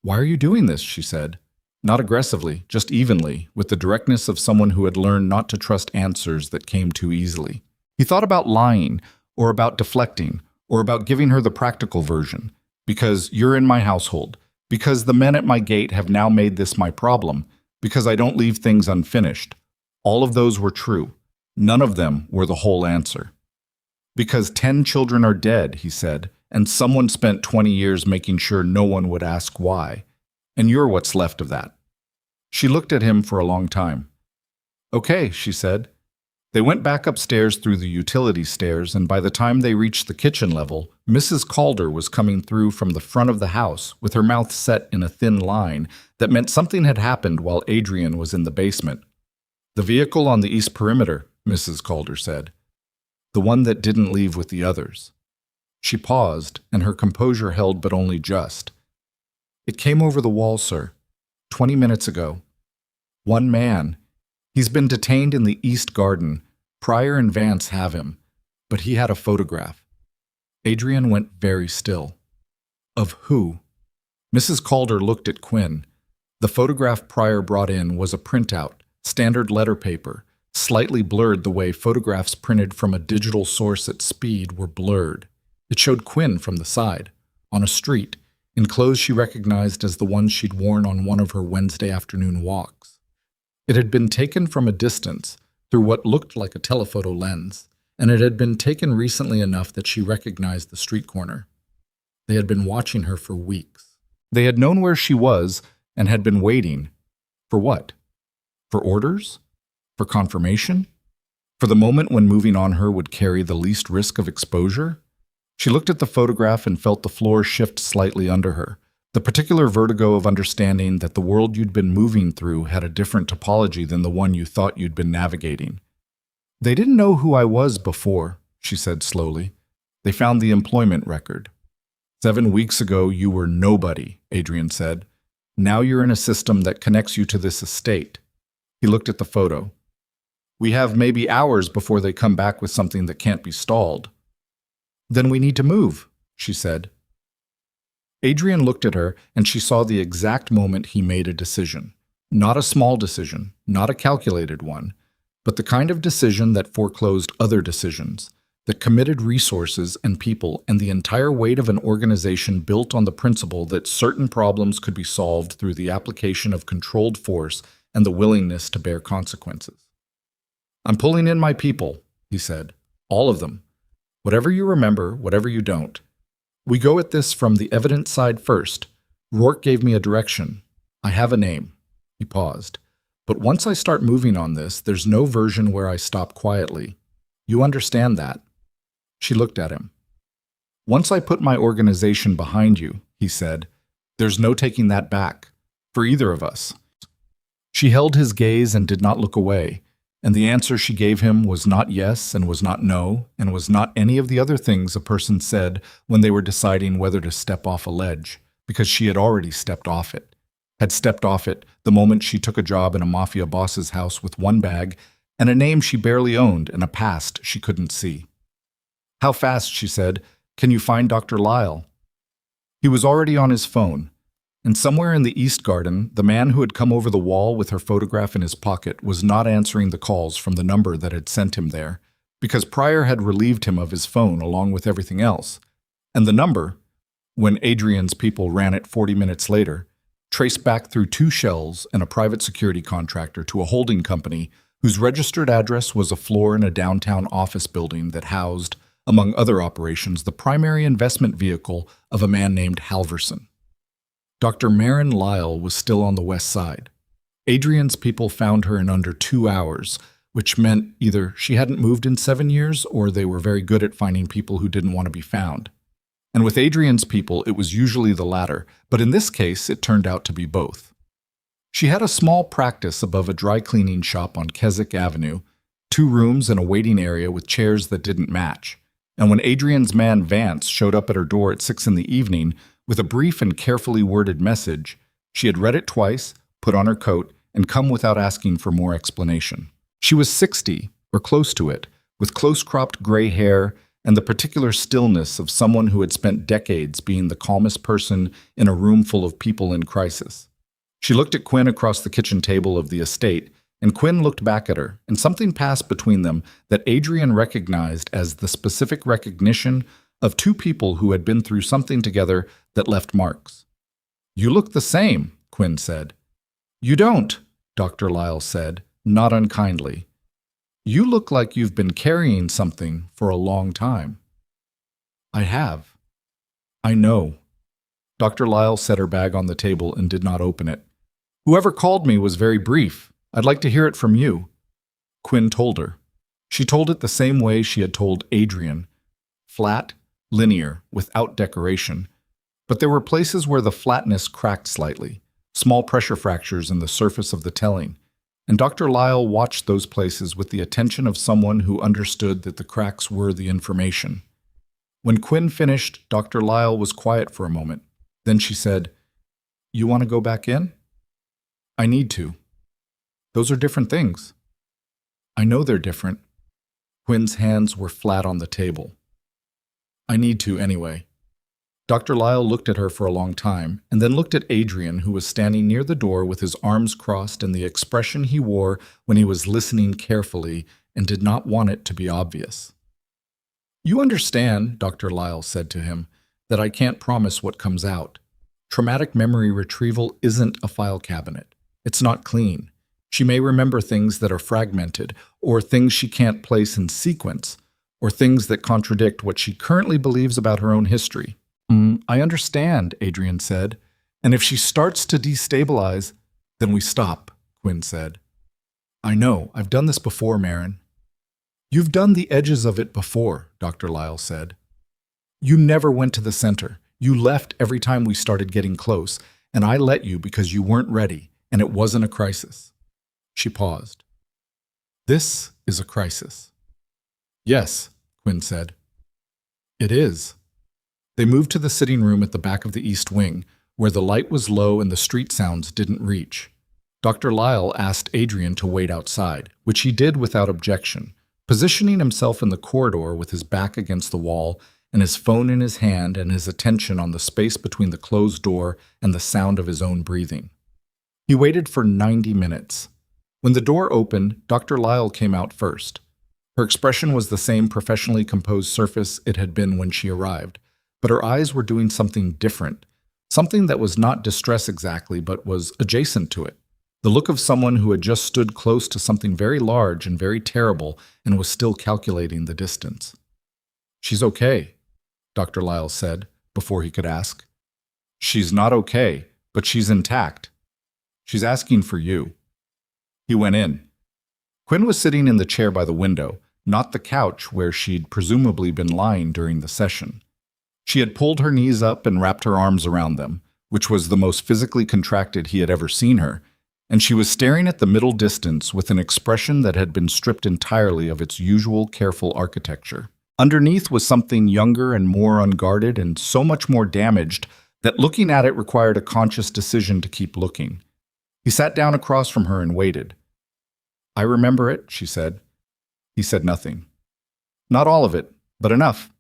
"Why are you doing this?" she said. Not aggressively, just evenly, with the directness of someone who had learned not to trust answers that came too easily. He thought about lying, or about deflecting, or about giving her the practical version. Because you're in my household. Because the men at my gate have now made this my problem. Because I don't leave things unfinished. All of those were true. None of them were the whole answer. Because 10 children are dead, he said, and someone spent 20 years making sure no one would ask why. And you're what's left of that. She looked at him for a long time. "Okay," she said. They went back upstairs through the utility stairs, and by the time they reached the kitchen level, Mrs. Calder was coming through from the front of the house with her mouth set in a thin line that meant something had happened while Adrian was in the basement. "The vehicle on the east perimeter," Mrs. Calder said. "The one that didn't leave with the others." She paused, and her composure held but only just. "It came over the wall, sir. 20 minutes ago. One man. He's been detained in the East Garden. Pryor and Vance have him. But he had a photograph." Adrian went very still. "Of who?" Mrs. Calder looked at Quinn. The photograph Pryor brought in was a printout, standard letter paper, slightly blurred the way photographs printed from a digital source at speed were blurred. It showed Quinn from the side, on a street, in clothes she recognized as the ones she'd worn on one of her Wednesday afternoon walks. It had been taken from a distance, through what looked like a telephoto lens, and it had been taken recently enough that she recognized the street corner. They had been watching her for weeks. They had known where she was and had been waiting. For what? For orders? For confirmation? For the moment when moving on her would carry the least risk of exposure? She looked at the photograph and felt the floor shift slightly under her, the particular vertigo of understanding that the world you'd been moving through had a different topology than the one you thought you'd been navigating. "They didn't know who I was before," she said slowly. "They found the employment record. 7 weeks ago you were nobody," Adrian said. "Now you're in a system that connects you to this estate." He looked at the photo. "We have maybe hours before they come back with something that can't be stalled." "Then we need to move," she said. Adrian looked at her, and she saw the exact moment he made a decision. Not a small decision, not a calculated one, but the kind of decision that foreclosed other decisions, that committed resources and people and the entire weight of an organization built on the principle that certain problems could be solved through the application of controlled force and the willingness to bear consequences. "I'm pulling in my people," he said. "All of them. Whatever you remember, whatever you don't. We go at this from the evidence side first. Rourke gave me a direction. I have a name." He paused. "But once I start moving on this, there's no version where I stop quietly. You understand that?" She looked at him. "Once I put my organization behind you," he said, "there's no taking that back. For either of us." She held his gaze and did not look away. And the answer she gave him was not yes and was not no and was not any of the other things a person said when they were deciding whether to step off a ledge, because she had already stepped off it. Had stepped off it the moment she took a job in a Mafia Boss's house with one bag and a name she barely owned and a past she couldn't see. "How fast," she said, "can you find Dr. Lyle?" He was already on his phone. And somewhere in the East Garden, the man who had come over the wall with her photograph in his pocket was not answering the calls from the number that had sent him there, because Pryor had relieved him of his phone along with everything else. And the number, when Adrian's people ran it 40 minutes later, traced back through 2 shells and a private security contractor to a holding company whose registered address was a floor in a downtown office building that housed, among other operations, the primary investment vehicle of a man named Halverson. Dr. Marin Lyle was still on the west side. Adrian's people found her in under 2 hours, which meant either she hadn't moved in 7 years or they were very good at finding people who didn't want to be found. And with Adrian's people, it was usually the latter, but in this case, it turned out to be both. She had a small practice above a dry cleaning shop on Keswick Avenue, 2 rooms and a waiting area with chairs that didn't match. And when Adrian's man Vance showed up at her door at 6 in the evening, with a brief and carefully worded message, she had read it twice, put on her coat, and come without asking for more explanation. She was 60, or close to it, with close-cropped gray hair and the particular stillness of someone who had spent decades being the calmest person in a room full of people in crisis. She looked at Quinn across the kitchen table of the estate, and Quinn looked back at her, and something passed between them that Adrian recognized as the specific recognition of two people who had been through something together that left marks. "You look the same," Quinn said. "You don't," Dr. Lyle said, not unkindly. "You look like you've been carrying something for a long time." "I have." "I know." Dr. Lyle set her bag on the table and did not open it. "Whoever called me was very brief. I'd like to hear it from you." Quinn told her. She told it the same way she had told Adrian. Flat, linear, without decoration. But there were places where the flatness cracked slightly, small pressure fractures in the surface of the telling, and Dr. Lyle watched those places with the attention of someone who understood that the cracks were the information. When Quinn finished, Dr. Lyle was quiet for a moment. Then she said, "You want to go back in?" "I need to." "Those are different things." "I know they're different." Quinn's hands were flat on the table. "I need to anyway." Dr. Lyle looked at her for a long time, and then looked at Adrian, who was standing near the door with his arms crossed and the expression he wore when he was listening carefully and did not want it to be obvious. "You understand," Dr. Lyle said to him, "that I can't promise what comes out. Traumatic memory retrieval isn't a file cabinet. It's not clean. She may remember things that are fragmented, or things she can't place in sequence, or things that contradict what she currently believes about her own history." "I understand," Adrian said. "And if she starts to destabilize, then we stop," Quinn said. "I know. I've done this before, Marin." "You've done the edges of it before," Dr. Lyle said. "You never went to the center. You left every time we started getting close, and I let you because you weren't ready, and it wasn't a crisis." She paused. "This is a crisis." "Yes," Quinn said. "It is." They moved to the sitting room at the back of the East Wing, where the light was low and the street sounds didn't reach. Dr. Lyle asked Adrian to wait outside, which he did without objection, positioning himself in the corridor with his back against the wall and his phone in his hand and his attention on the space between the closed door and the sound of his own breathing. He waited for 90 minutes. When the door opened, Dr. Lyle came out first. Her expression was the same professionally composed surface it had been when she arrived, but her eyes were doing something different, something that was not distress exactly, but was adjacent to it. The look of someone who had just stood close to something very large and very terrible and was still calculating the distance. "She's okay," Dr. Lyle said, before he could ask. "She's not okay, but she's intact. She's asking for you." He went in. Quinn was sitting in the chair by the window, not the couch where she'd presumably been lying during the session. She had pulled her knees up and wrapped her arms around them, which was the most physically contracted he had ever seen her, and she was staring at the middle distance with an expression that had been stripped entirely of its usual careful architecture. Underneath was something younger and more unguarded and so much more damaged that looking at it required a conscious decision to keep looking. He sat down across from her and waited. "I remember it," she said. He said nothing. "Not all of it, but enough."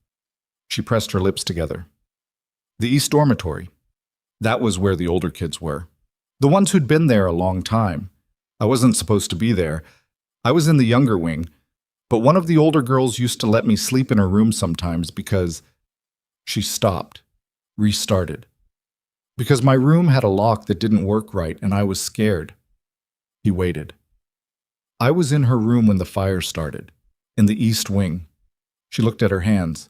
She pressed her lips together. "The East Dormitory. That was where the older kids were. The ones who'd been there a long time. I wasn't supposed to be there. I was in the younger wing. But one of the older girls used to let me sleep in her room sometimes because..." She stopped, restarted. "Because my room had a lock that didn't work right and I was scared." He waited. "I was in her room when the fire started, in the East Wing." She looked at her hands.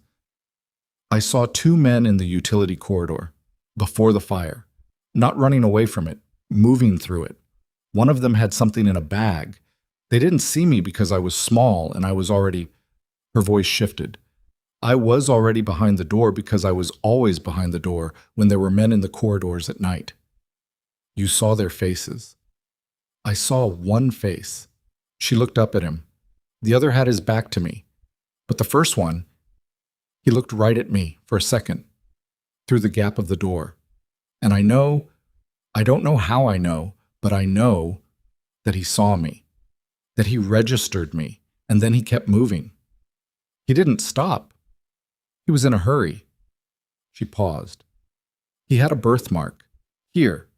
"I saw two men in the utility corridor, before the fire, not running away from it, moving through it. One of them had something in a bag. They didn't see me because I was small and I was already..." Her voice shifted. "I was already behind the door because I was always behind the door when there were men in the corridors at night." "You saw their faces." "I saw one face." She looked up at him. The other had his back to me. But the first one, he looked right at me for a second, through the gap of the door. And I don't know how I know, but I know that he saw me, that he registered me, and then he kept moving. He didn't stop. He was in a hurry. She paused. He had a birthmark. Here.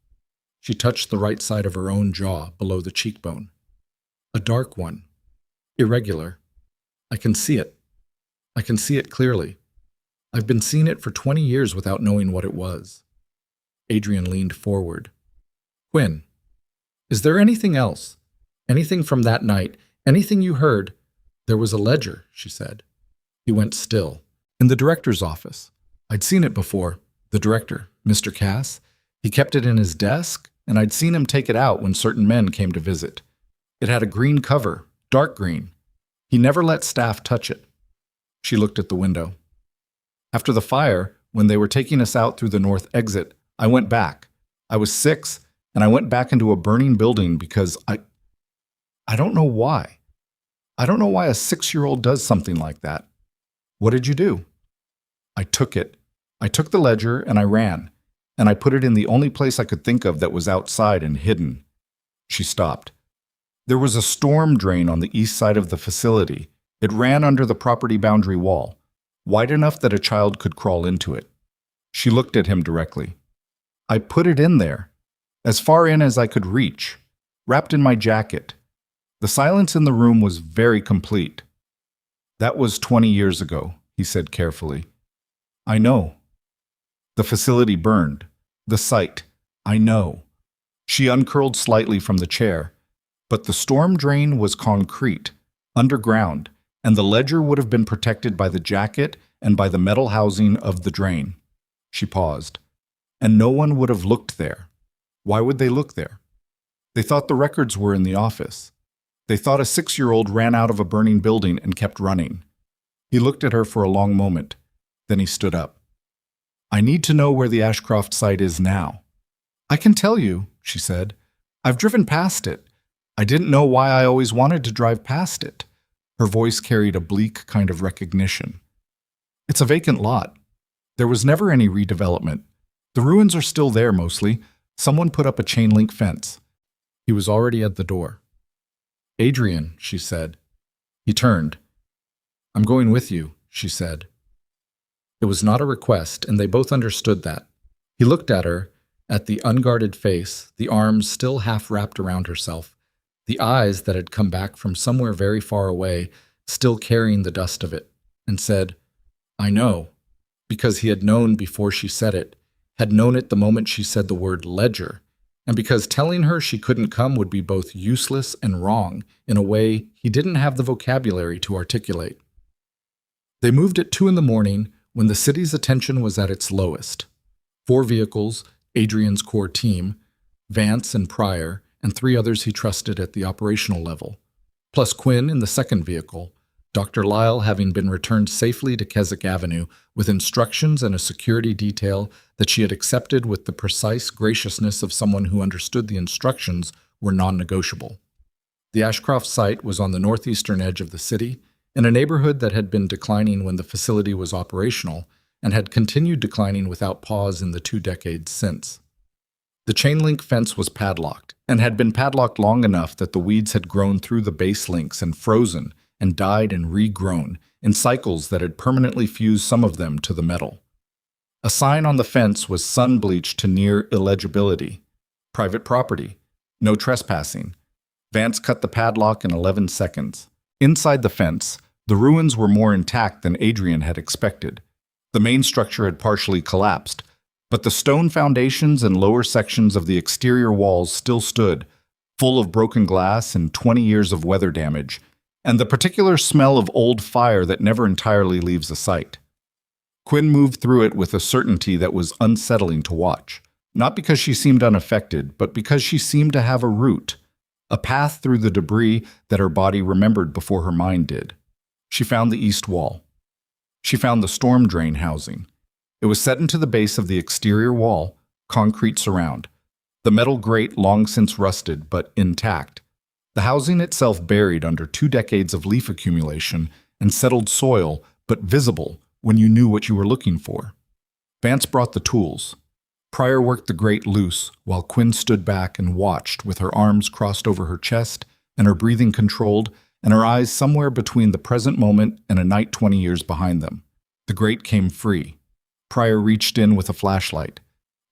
She touched the right side of her own jaw below the cheekbone. A dark one. Irregular. I can see it. I can see it clearly. I've been seeing it for 20 years without knowing what it was. Adrian leaned forward. Quinn, is there anything else? Anything from that night? Anything you heard? There was a ledger, she said. He went still. In the director's office. I'd seen it before. The director, Mr. Cass. He kept it in his desk, and I'd seen him take it out when certain men came to visit. It had a green cover, dark green. He never let staff touch it. She looked at the window. After the fire, when they were taking us out through the north exit, I went back. I was 6, and I went back into a burning building because I don't know why. I don't know why a 6-year-old does something like that. What did you do? I took it. I took the ledger and I ran, and I put it in the only place I could think of that was outside and hidden. She stopped. There was a storm drain on the east side of the facility. It ran under the property boundary wall, wide enough that a child could crawl into it. She looked at him directly. I put it in there, as far in as I could reach, wrapped in my jacket. The silence in the room was very complete. That was 20 years ago, he said carefully. I know. The facility burned. The site. I know. She uncurled slightly from the chair. But the storm drain was concrete, underground, and the ledger would have been protected by the jacket and by the metal housing of the drain. She paused. And no one would have looked there. Why would they look there? They thought the records were in the office. They thought a 6-year-old ran out of a burning building and kept running. He looked at her for a long moment. Then he stood up. I need to know where the Ashcroft site is now. I can tell you, she said. I've driven past it. I didn't know why I always wanted to drive past it. Her voice carried a bleak kind of recognition. It's a vacant lot. There was never any redevelopment. The ruins are still there mostly. Someone put up a chain-link fence. He was already at the door. Adrian, she said. He turned. I'm going with you, she said. It was not a request, and they both understood that. He looked at her, at the unguarded face, the arms still half wrapped around herself, the eyes that had come back from somewhere very far away, still carrying the dust of it, and said, I know, because he had known before she said it, had known it the moment she said the word ledger, and because telling her she couldn't come would be both useless and wrong in a way he didn't have the vocabulary to articulate. They moved at 2 a.m, when the city's attention was at its lowest. 4 vehicles, Adrian's core team, Vance and Pryor, and 3 others he trusted at the operational level, plus Quinn in the second vehicle, Dr. Lyle having been returned safely to Keswick Avenue with instructions and a security detail that she had accepted with the precise graciousness of someone who understood the instructions were non-negotiable. The Ashcroft site was on the northeastern edge of the city, in a neighborhood that had been declining when the facility was operational and had continued declining without pause in the 2 decades since. The chain-link fence was padlocked, and had been padlocked long enough that the weeds had grown through the base links and frozen and died and regrown in cycles that had permanently fused some of them to the metal. A sign on the fence was sun-bleached to near illegibility. Private property. No trespassing. Vance cut the padlock in 11 seconds. Inside the fence, the ruins were more intact than Adrian had expected. The main structure had partially collapsed, but the stone foundations and lower sections of the exterior walls still stood, full of broken glass and 20 years of weather damage, and the particular smell of old fire that never entirely leaves a site. Quinn moved through it with a certainty that was unsettling to watch, not because she seemed unaffected, but because she seemed to have a route, a path through the debris that her body remembered before her mind did. She found the east wall. She found the storm drain housing. It was set into the base of the exterior wall, concrete surround. The metal grate long since rusted, but intact. The housing itself buried under 2 decades of leaf accumulation and settled soil, but visible when you knew what you were looking for. Vance brought the tools. Pryor worked the grate loose, while Quinn stood back and watched with her arms crossed over her chest and her breathing controlled and her eyes somewhere between the present moment and a night 20 years behind them. The grate came free. Pryor reached in with a flashlight.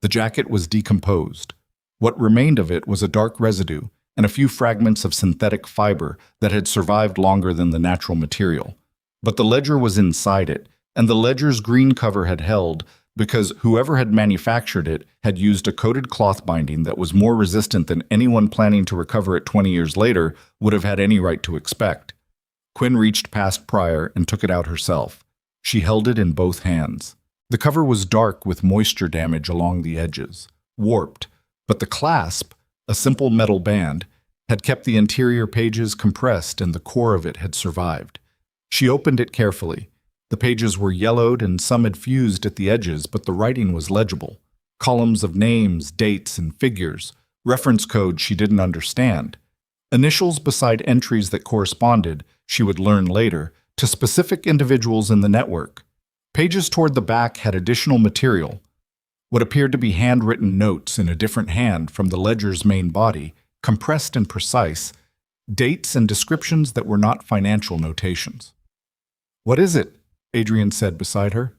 The jacket was decomposed. What remained of it was a dark residue and a few fragments of synthetic fiber that had survived longer than the natural material. But the ledger was inside it, and the ledger's green cover had held because whoever had manufactured it had used a coated cloth binding that was more resistant than anyone planning to recover it 20 years later would have had any right to expect. Quinn reached past Pryor and took it out herself. She held it in both hands. The cover was dark with moisture damage along the edges, warped, but the clasp, a simple metal band, had kept the interior pages compressed and the core of it had survived. She opened it carefully. The pages were yellowed and some had fused at the edges, but the writing was legible. Columns of names, dates, and figures, reference codes she didn't understand. Initials beside entries that corresponded, she would learn later, to specific individuals in the network. Pages toward the back had additional material, what appeared to be handwritten notes in a different hand from the ledger's main body, compressed and precise, dates and descriptions that were not financial notations. "What is it?" Adrian said beside her.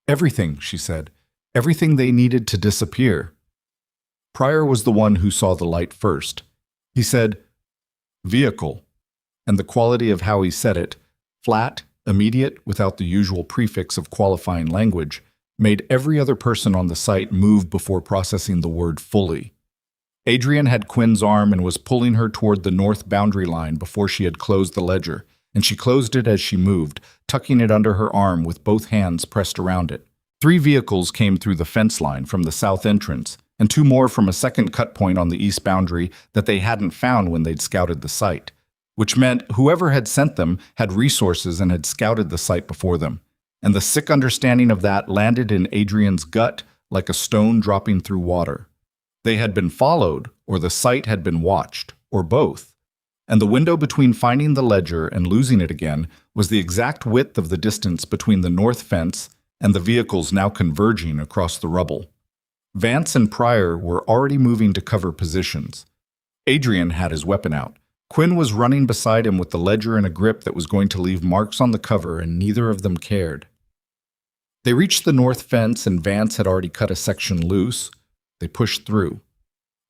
"Everything," she said. "Everything they needed to disappear." Pryor was the one who saw the light first. He said, "Vehicle," and the quality of how he said it, flat, immediate, without the usual prefix of qualifying language, made every other person on the site move before processing the word fully. Adrian had Quinn's arm and was pulling her toward the north boundary line before she had closed the ledger, and she closed it as she moved, tucking it under her arm with both hands pressed around it. 3 vehicles came through the fence line from the south entrance, and 2 more from a second cut point on the east boundary that they hadn't found when they'd scouted the site, which meant whoever had sent them had resources and had scouted the site before them. And the sick understanding of that landed in Adrian's gut like a stone dropping through water. They had been followed, or the site had been watched, or both. And the window between finding the ledger and losing it again was the exact width of the distance between the north fence and the vehicles now converging across the rubble. Vance and Pryor were already moving to cover positions. Adrian had his weapon out. Quinn was running beside him with the ledger in a grip that was going to leave marks on the cover, and neither of them cared. They reached the north fence, and Vance had already cut a section loose. They pushed through.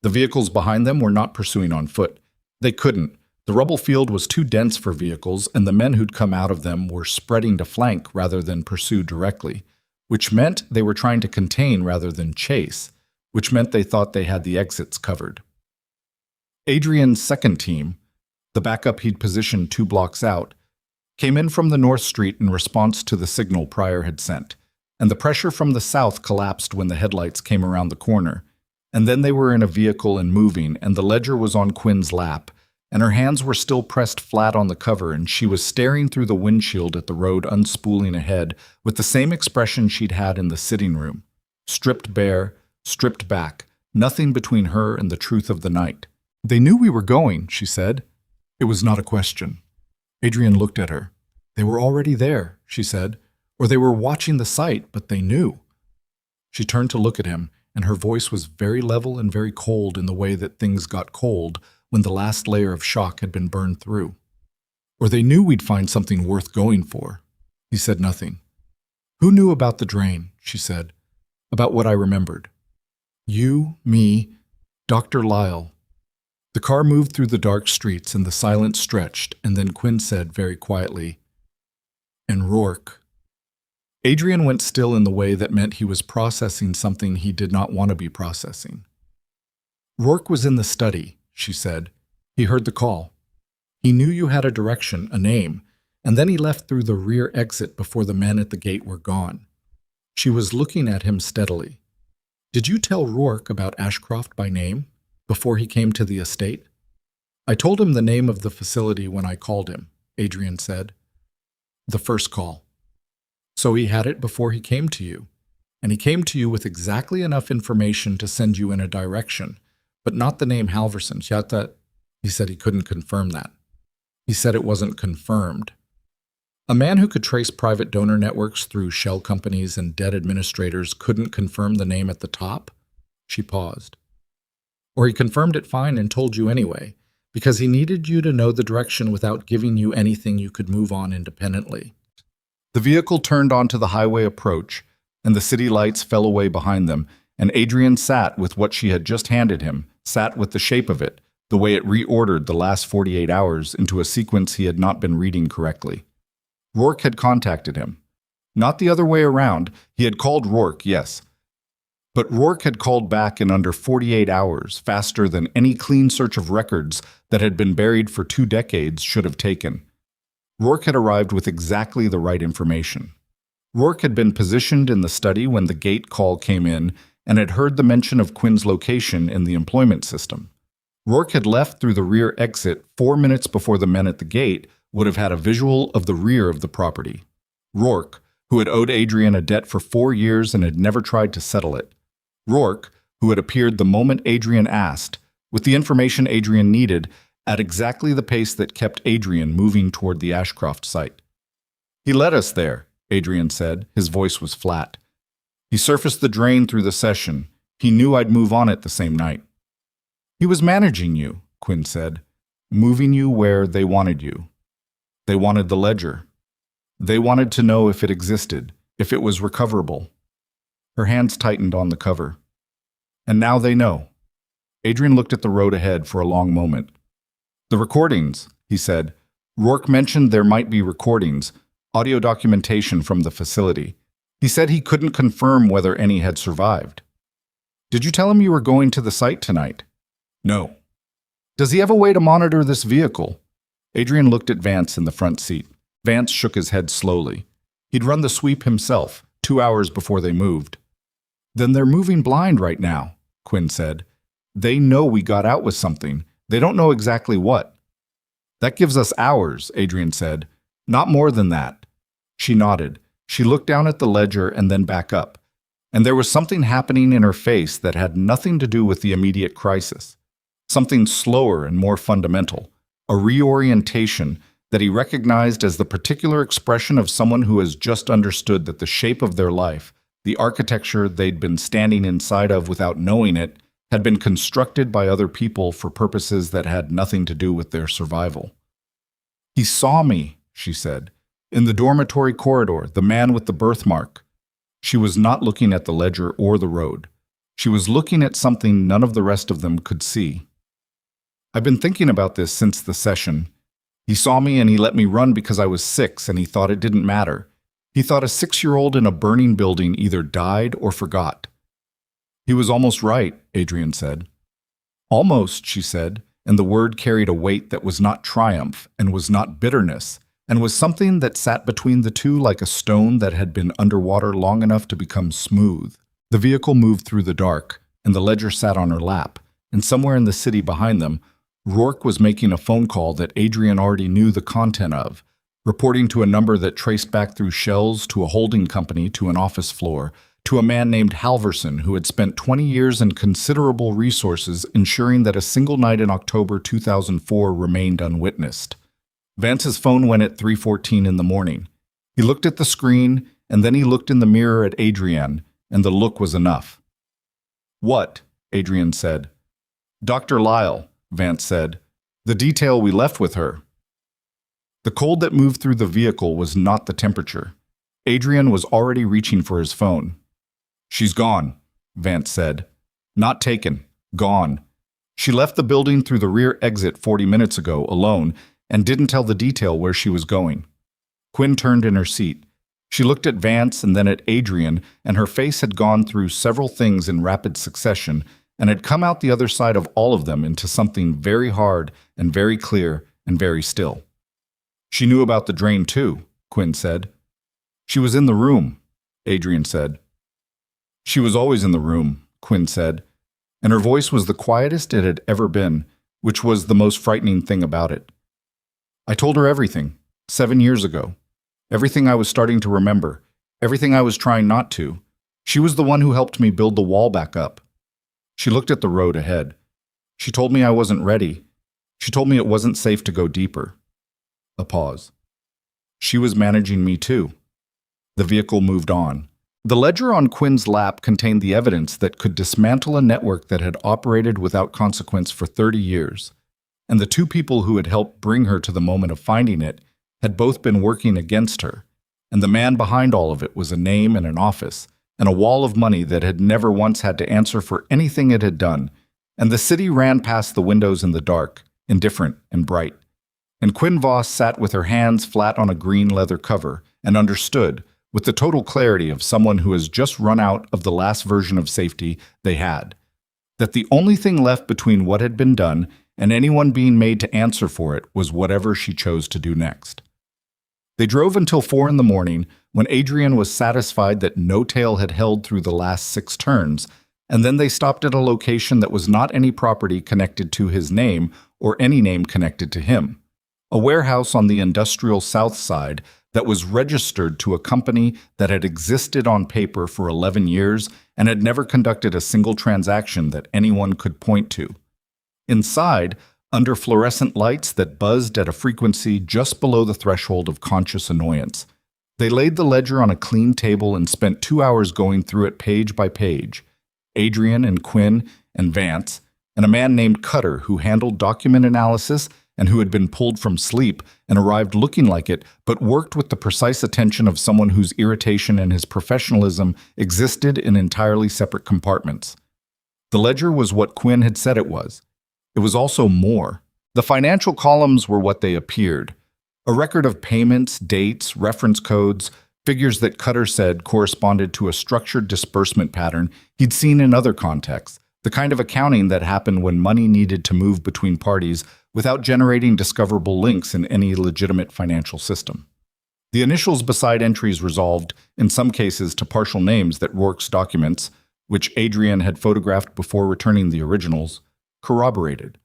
The vehicles behind them were not pursuing on foot. They couldn't. The rubble field was too dense for vehicles, and the men who'd come out of them were spreading to flank rather than pursue directly, which meant they were trying to contain rather than chase, which meant they thought they had the exits covered. Adrian's second team, the backup he'd positioned 2 blocks out, came in from the north street in response to the signal Pryor had sent, and the pressure from the south collapsed when the headlights came around the corner. And then they were in a vehicle and moving, and the ledger was on Quinn's lap, and her hands were still pressed flat on the cover, and she was staring through the windshield at the road unspooling ahead with the same expression she'd had in the sitting room. Stripped bare, stripped back, nothing between her and the truth of the night. "They knew we were going," she said. It was not a question. Adrian looked at her. "They were already there," she said, "or they were watching the site, but they knew." She turned to look at him, and her voice was very level and very cold in the way that things got cold when the last layer of shock had been burned through. "Or they knew we'd find something worth going for." He said nothing. "Who knew about the drain?" she said. "About what I remembered." "You, me, Dr. Lyle." The car moved through the dark streets and the silence stretched, and then Quinn said very quietly, "And Rourke." Adrian went still in the way that meant he was processing something he did not want to be processing. "Rourke was in the study," she said. "He heard the call. He knew you had a direction, a name, and then he left through the rear exit before the men at the gate were gone." She was looking at him steadily. "Did you tell Rourke about Ashcroft by name before he came to the estate?" "I told him the name of the facility when I called him," Adrian said. "The first call. So he had it before he came to you, and he came to you with exactly enough information to send you in a direction, but not the name Halverson." He said he couldn't confirm that. He said it wasn't confirmed. A man who could trace private donor networks through shell companies and debt administrators couldn't confirm the name at the top? She paused. "Or he confirmed it fine and told you anyway, because he needed you to know the direction without giving you anything you could move on independently. The vehicle turned onto the highway approach, and the city lights fell away behind them, and Adrian sat with what she had just handed him, sat with the shape of it, the way it reordered the last 48 hours into a sequence he had not been reading correctly. Rourke had contacted him. Not the other way around. He had called Rourke, yes. But Rourke had called back in under 48 hours, faster than any clean search of records that had been buried for 2 decades should have taken. Rourke had arrived with exactly the right information. Rourke had been positioned in the study when the gate call came in and had heard the mention of Quinn's location in the employment system. Rourke had left through the rear exit 4 minutes before the men at the gate would have had a visual of the rear of the property. Rourke, who had owed Adrian a debt for 4 years and had never tried to settle it. Rourke, who had appeared the moment Adrian asked, with the information Adrian needed, at exactly the pace that kept Adrian moving toward the Ashcroft site. "He led us there," Adrian said. His voice was flat. "He surfaced the drain through the session. He knew I'd move on it the same night." "He was managing you," Quinn said, "moving you where they wanted you. They wanted the ledger. They wanted to know if it existed, if it was recoverable." Her hands tightened on the cover. "And now they know." Adrian looked at the road ahead for a long moment. "The recordings," he said. Rourke mentioned there might be recordings, audio documentation from the facility. He said he couldn't confirm whether any had survived. "Did you tell him you were going to the site tonight?" "No." "Does he have a way to monitor this vehicle?" Adrian looked at Vance in the front seat. Vance shook his head slowly. He'd run the sweep himself, 2 hours before they moved. "Then they're moving blind right now," Quinn said. "They know we got out with something. They don't know exactly what." "That gives us hours," Adrian said. "Not more than that." She nodded. She looked down at the ledger and then back up. And there was something happening in her face that had nothing to do with the immediate crisis. Something slower and more fundamental. A reorientation that he recognized as the particular expression of someone who has just understood that the shape of their life, the architecture they'd been standing inside of without knowing it, had been constructed by other people for purposes that had nothing to do with their survival. "He saw me," she said. "In the dormitory corridor, the man with the birthmark." She was not looking at the ledger or the road. She was looking at something none of the rest of them could see. "I've been thinking about this since the session. He saw me and he let me run because I was 6 and he thought it didn't matter. He thought a 6-year-old in a burning building either died or forgot." "He was almost right," Adrian said. "Almost," she said, and the word carried a weight that was not triumph and was not bitterness, and was something that sat between the two like a stone that had been underwater long enough to become smooth. The vehicle moved through the dark, and the ledger sat on her lap, and somewhere in the city behind them, Rourke was making a phone call that Adrian already knew the content of, reporting to a number that traced back through shells to a holding company to an office floor, to a man named Halverson who had spent 20 years and considerable resources ensuring that a single night in October 2004 remained unwitnessed. Vance's phone went at 3:14 in the morning. He looked at the screen, and then he looked in the mirror at Adrian, and the look was enough. "What?" Adrian said. "Dr. Lyle," Vance said. "The detail we left with her." The cold that moved through the vehicle was not the temperature. Adrian was already reaching for his phone. "She's gone," Vance said. "Not taken. Gone. She left the building through the rear exit 40 minutes ago, alone, and didn't tell the detail where she was going." Quinn turned in her seat. She looked at Vance and then at Adrian, and her face had gone through several things in rapid succession, and had come out the other side of all of them into something very hard and very clear and very still. "She knew about the drain too," Quinn said. "She was in the room," Adrian said. "She was always in the room," Quinn said, and her voice was the quietest it had ever been, which was the most frightening thing about it. "I told her everything, 7 years ago. Everything I was starting to remember, everything I was trying not to. She was the one who helped me build the wall back up." She looked at the road ahead. "She told me I wasn't ready. She told me it wasn't safe to go deeper." A pause. "She was managing me too." The vehicle moved on. The ledger on Quinn's lap contained the evidence that could dismantle a network that had operated without consequence for 30 years. and the two people who had helped bring her to the moment of finding it had both been working against her, and the man behind all of it was a name and an office, and a wall of money that had never once had to answer for anything it had done, and the city ran past the windows in the dark, indifferent and bright. And Quinn Voss sat with her hands flat on a green leather cover and understood, with the total clarity of someone who has just run out of the last version of safety they had, that the only thing left between what had been done and anyone being made to answer for it was whatever she chose to do next. They drove until 4 in the morning, when Adrian was satisfied that no tail had held through the last 6 turns, and then they stopped at a location that was not any property connected to his name or any name connected to him. A warehouse on the industrial south side that was registered to a company that had existed on paper for 11 years and had never conducted a single transaction that anyone could point to. Inside, under fluorescent lights that buzzed at a frequency just below the threshold of conscious annoyance, they laid the ledger on a clean table and spent 2 hours going through it page by page. Adrian and Quinn and Vance, and a man named Cutter who handled document analysis and who had been pulled from sleep and arrived looking like it, but worked with the precise attention of someone whose irritation and his professionalism existed in entirely separate compartments. The ledger was what Quinn had said it was. It was also more. The financial columns were what they appeared. A record of payments, dates, reference codes, figures that Cutter said corresponded to a structured disbursement pattern he'd seen in other contexts, the kind of accounting that happened when money needed to move between parties without generating discoverable links in any legitimate financial system. The initials beside entries resolved, in some cases, to partial names that Rourke's documents, which Adrian had photographed before returning the originals, corroborated.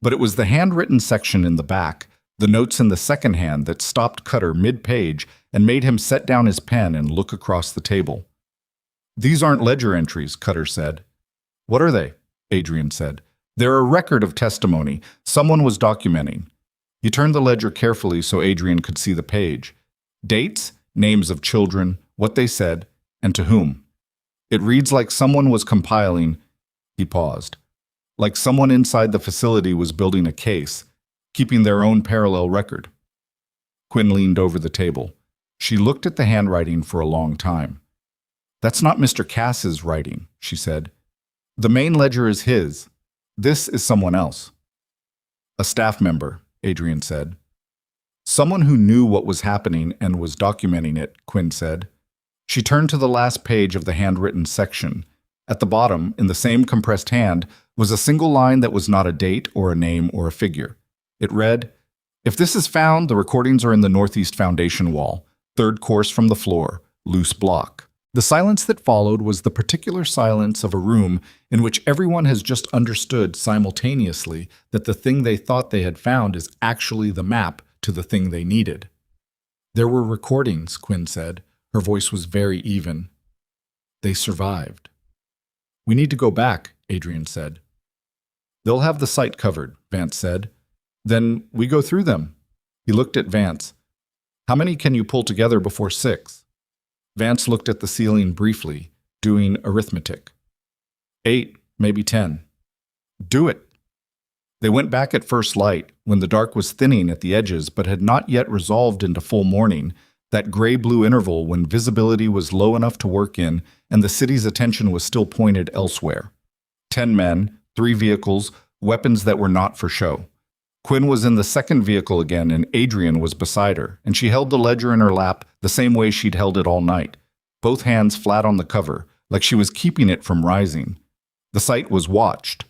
But it was the handwritten section in the back, the notes in the second hand, that stopped Cutter mid-page and made him set down his pen and look across the table. "These aren't ledger entries," Cutter said. "What are they?" Adrian said. "They're a record of testimony. Someone was documenting." He turned the ledger carefully so Adrian could see the page. Dates, names of children, what they said, and to whom. "It reads like someone was compiling." He paused. "Like someone inside the facility was building a case, keeping their own parallel record." Quinn leaned over the table. She looked at the handwriting for a long time. "That's not Mr. Cass's writing," she said. "The main ledger is his. This is someone else." "A staff member," Adrian said. "Someone who knew what was happening and was documenting it," Quinn said. She turned to the last page of the handwritten section. At the bottom, in the same compressed hand, was a single line that was not a date or a name or a figure. It read, "If this is found, the recordings are in the northeast foundation wall, 3rd course from the floor, loose block." The silence that followed was the particular silence of a room in which everyone has just understood simultaneously that the thing they thought they had found is actually the map to the thing they needed. "There were recordings," Quinn said. Her voice was very even. "They survived." "We need to go back," Adrian said. "They'll have the site covered," Vance said. "Then we go through them." He looked at Vance. "How many can you pull together before 6? Vance looked at the ceiling briefly, doing arithmetic. 8, maybe 10. "Do it." They went back at first light, when the dark was thinning at the edges but had not yet resolved into full morning, that gray-blue interval when visibility was low enough to work in and the city's attention was still pointed elsewhere. 10 men, 3 vehicles, weapons that were not for show. Quinn was in the second vehicle again, and Adrian was beside her, and she held the ledger in her lap the same way she'd held it all night, both hands flat on the cover, like she was keeping it from rising. The site was watched.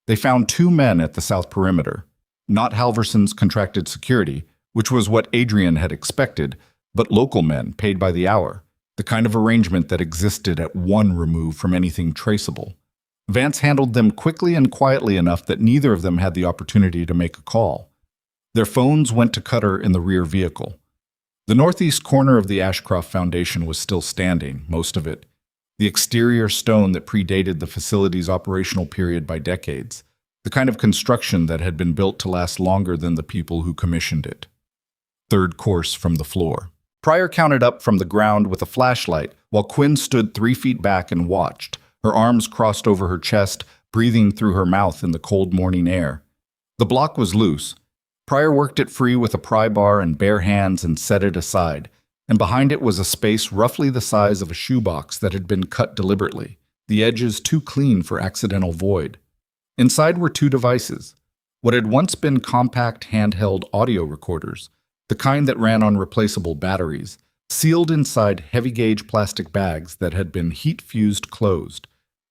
They found 2 men at the south perimeter, not Halverson's contracted security, which was what Adrian had expected, but local men paid by the hour, the kind of arrangement that existed at 1 remove from anything traceable. Vance handled them quickly and quietly enough that neither of them had the opportunity to make a call. Their phones went to Cutter in the rear vehicle. The northeast corner of the Ashcroft Foundation was still standing, most of it, the exterior stone that predated the facility's operational period by decades, the kind of construction that had been built to last longer than the people who commissioned it. 3rd course from the floor. Pryor counted up from the ground with a flashlight, while Quinn stood 3 feet back and watched, her arms crossed over her chest, breathing through her mouth in the cold morning air. The block was loose. Pryor worked it free with a pry bar and bare hands and set it aside, and behind it was a space roughly the size of a shoebox that had been cut deliberately, the edges too clean for accidental void. Inside were two devices, what had once been compact handheld audio recorders, the kind that ran on replaceable batteries, sealed inside heavy-gauge plastic bags that had been heat-fused closed.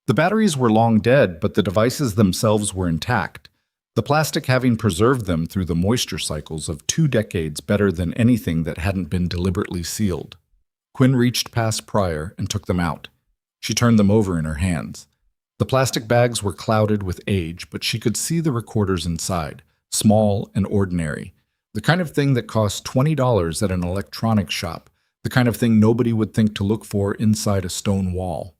The batteries were long dead, but the devices themselves were intact, the plastic having preserved them through the moisture cycles of 2 decades better than anything that hadn't been deliberately sealed. Quinn reached past Pryor and took them out. She turned them over in her hands. The plastic bags were clouded with age, but she could see the recorders inside, small and ordinary, the kind of thing that costs $20 at an electronics shop, the kind of thing nobody would think to look for inside a stone wall.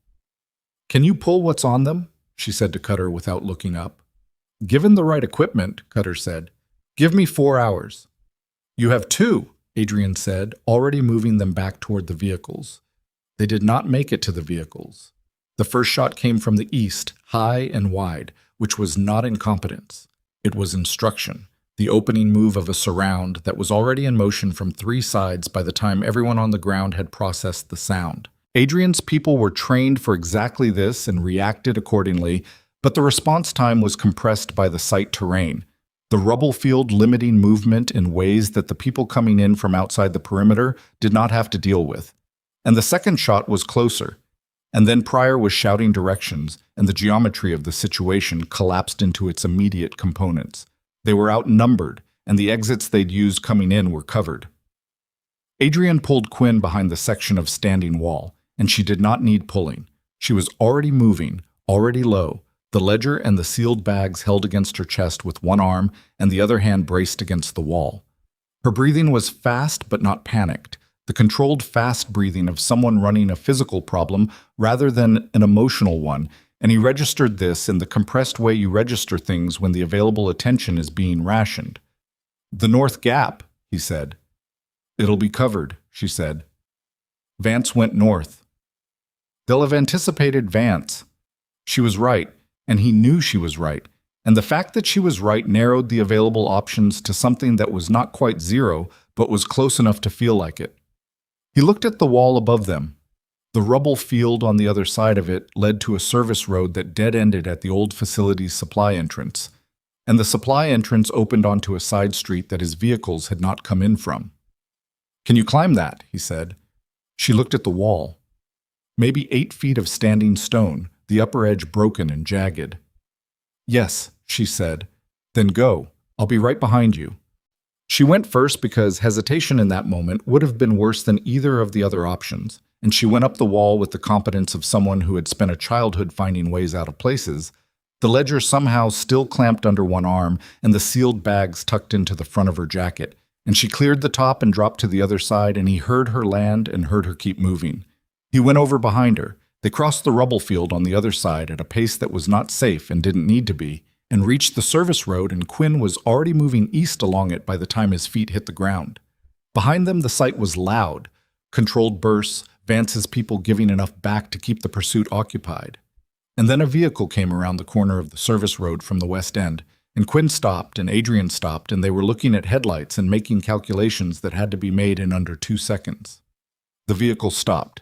"Can you pull what's on them?" she said to Cutter without looking up. "Given the right equipment," Cutter said. "Give me 4 hours." "You have 2, Adrian said, already moving them back toward the vehicles. They did not make it to the vehicles. The first shot came from the east, high and wide, which was not incompetence. It was instruction, the opening move of a surround that was already in motion from 3 sides by the time everyone on the ground had processed the sound. Adrian's people were trained for exactly this and reacted accordingly, but the response time was compressed by the site terrain, the rubble field limiting movement in ways that the people coming in from outside the perimeter did not have to deal with. And the second shot was closer. And then Pryor was shouting directions, and the geometry of the situation collapsed into its immediate components. They were outnumbered, and the exits they'd used coming in were covered. Adrian pulled Quinn behind the section of standing wall, and she did not need pulling. She was already moving, already low, the ledger and the sealed bags held against her chest with one arm and the other hand braced against the wall. Her breathing was fast but not panicked, the controlled fast breathing of someone running a physical problem rather than an emotional one, and he registered this in the compressed way you register things when the available attention is being rationed. "The North Gap," he said. "It'll be covered," she said. Vance went north. They'll have anticipated Vance. She was right, and he knew she was right, and the fact that she was right narrowed the available options to something that was not quite zero, but was close enough to feel like it. He looked at the wall above them. The rubble field on the other side of it led to a service road that dead-ended at the old facility's supply entrance, and the supply entrance opened onto a side street that his vehicles had not come in from. "Can you climb that?" he said. She looked at the wall. Maybe 8 feet of standing stone, the upper edge broken and jagged. "Yes," she said. "Then go. I'll be right behind you." She went first because hesitation in that moment would have been worse than either of the other options, and she went up the wall with the competence of someone who had spent a childhood finding ways out of places, the ledger somehow still clamped under one arm and the sealed bags tucked into the front of her jacket, and she cleared the top and dropped to the other side, and he heard her land and heard her keep moving. He went over behind her. They crossed the rubble field on the other side at a pace that was not safe and didn't need to be, and reached the service road, and Quinn was already moving east along it by the time his feet hit the ground. Behind them, the sight was loud, controlled bursts, Vance's people giving enough back to keep the pursuit occupied. And then a vehicle came around the corner of the service road from the west end, and Quinn stopped and Adrian stopped, and they were looking at headlights and making calculations that had to be made in under 2 seconds. The vehicle stopped.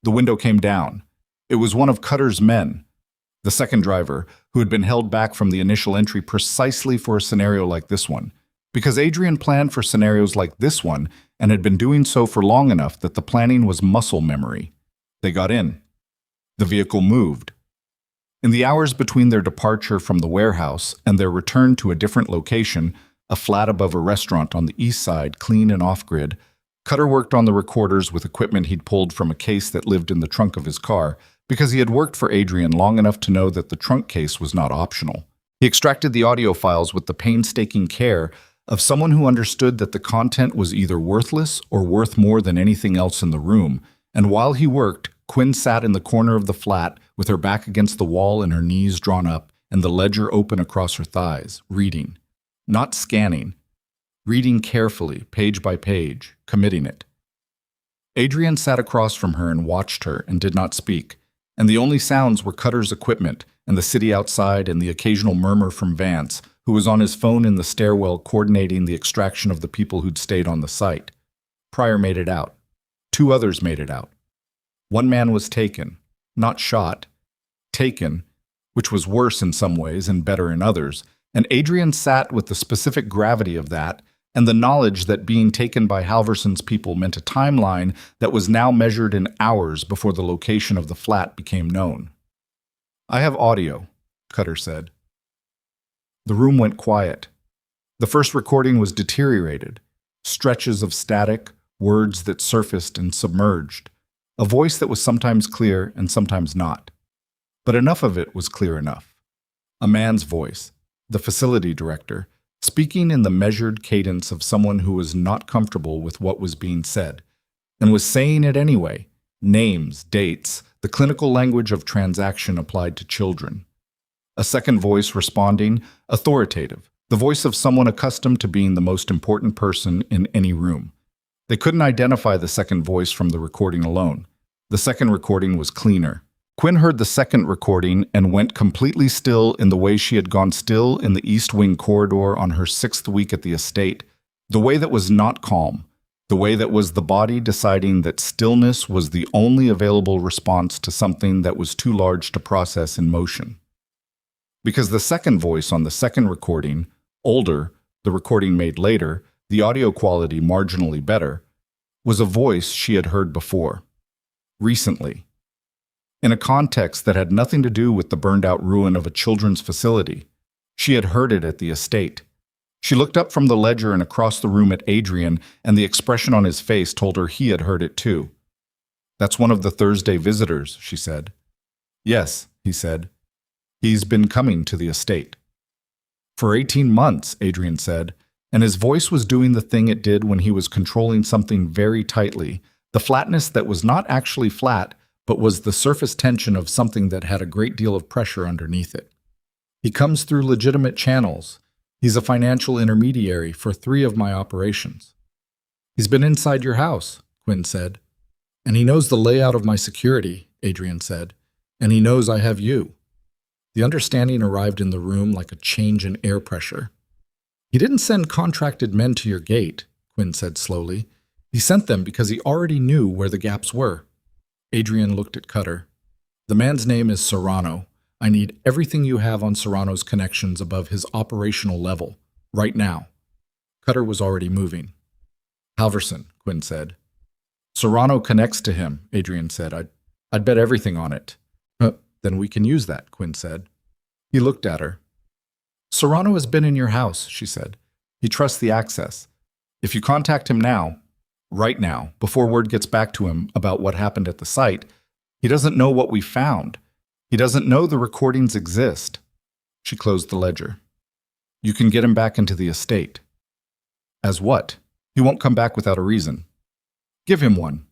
The window came down. It was one of Cutter's men, the second driver, who had been held back from the initial entry precisely for a scenario like this one, because Adrian planned for scenarios like this one and had been doing so for long enough that the planning was muscle memory. They got in. The vehicle moved. In the hours between their departure from the warehouse and their return to a different location, a flat above a restaurant on the east side, clean and off-grid, Cutter worked on the recorders with equipment he'd pulled from a case that lived in the trunk of his car, because he had worked for Adrian long enough to know that the trunk case was not optional. He extracted the audio files with the painstaking care of someone who understood that the content was either worthless or worth more than anything else in the room, and while he worked, Quinn sat in the corner of the flat with her back against the wall and her knees drawn up and the ledger open across her thighs, reading. Not scanning. Reading carefully, page by page, committing it. Adrian sat across from her and watched her and did not speak, and the only sounds were Cutter's equipment and the city outside and the occasional murmur from Vance, who was on his phone in the stairwell coordinating the extraction of the people who'd stayed on the site. Pryor made it out. 2 others made it out. One man was taken, not shot, taken, which was worse in some ways and better in others, and Adrian sat with the specific gravity of that and the knowledge that being taken by Halverson's people meant a timeline that was now measured in hours before the location of the flat became known. "I have audio," Cutter said. The room went quiet. The first recording was deteriorated. Stretches of static, words that surfaced and submerged, a voice that was sometimes clear and sometimes not. But enough of it was clear enough. A man's voice, the facility director, speaking in the measured cadence of someone who was not comfortable with what was being said, and was saying it anyway, names, dates, the clinical language of transaction applied to children. A second voice responding, authoritative, the voice of someone accustomed to being the most important person in any room. They couldn't identify the second voice from the recording alone. The second recording was cleaner. Quinn heard the second recording and went completely still in the way she had gone still in the East Wing corridor on her 6th week at the estate, the way that was not calm, the way that was the body deciding that stillness was the only available response to something that was too large to process in motion. Because the second voice on the second recording, older, the recording made later, the audio quality marginally better, was a voice she had heard before, recently, in a context that had nothing to do with the burned-out ruin of a children's facility. She had heard it at the estate. She looked up from the ledger and across the room at Adrian, and the expression on his face told her he had heard it too. "That's one of the Thursday visitors," she said. "Yes," he said. "He's been coming to the estate." "For 18 months," Adrian said, and his voice was doing the thing it did when he was controlling something very tightly, the flatness that was not actually flat, but was the surface tension of something that had a great deal of pressure underneath it. "He comes through legitimate channels. He's a financial intermediary for 3 of my operations." "He's been inside your house," Quinn said. "And he knows the layout of my security," Adrian said. "And he knows I have you." The understanding arrived in the room like a change in air pressure. "He didn't send contracted men to your gate," Quinn said slowly. "He sent them because he already knew where the gaps were." Adrian looked at Cutter. "The man's name is Serrano. I need everything you have on Serrano's connections above his operational level, right now." Cutter was already moving. "Halverson," Quinn said. "Serrano connects to him," Adrian said. I'd bet everything on it." "Then we can use that," Quinn said. He looked at her. "Serrano has been in your house," she said. "He trusts the access. If you contact him now, right now, before word gets back to him about what happened at the site, he doesn't know what we found. He doesn't know the recordings exist." She closed the ledger. "You can get him back into the estate." "As what? He won't come back without a reason." "Give him one."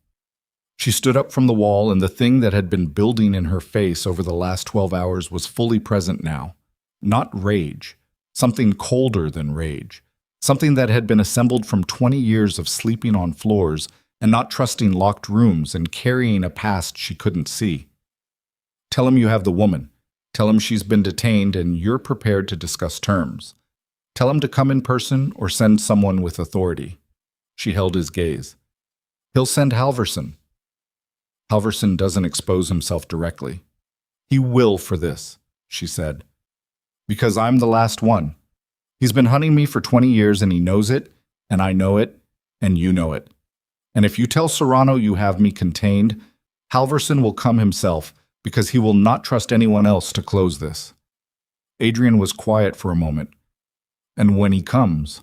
She stood up from the wall, and the thing that had been building in her face over the last 12 hours was fully present now. Not rage, something colder than rage. Something that had been assembled from 20 years of sleeping on floors and not trusting locked rooms and carrying a past she couldn't see. "Tell him you have the woman. Tell him she's been detained and you're prepared to discuss terms. Tell him to come in person or send someone with authority." She held his gaze. "He'll send Halverson." "Halverson doesn't expose himself directly." "He will for this," she said. "Because I'm the last one. He's been hunting me for 20 years and he knows it, and I know it, and you know it. And if you tell Serrano you have me contained, Halverson will come himself because he will not trust anyone else to close this." Adrian was quiet for a moment. "And when he comes,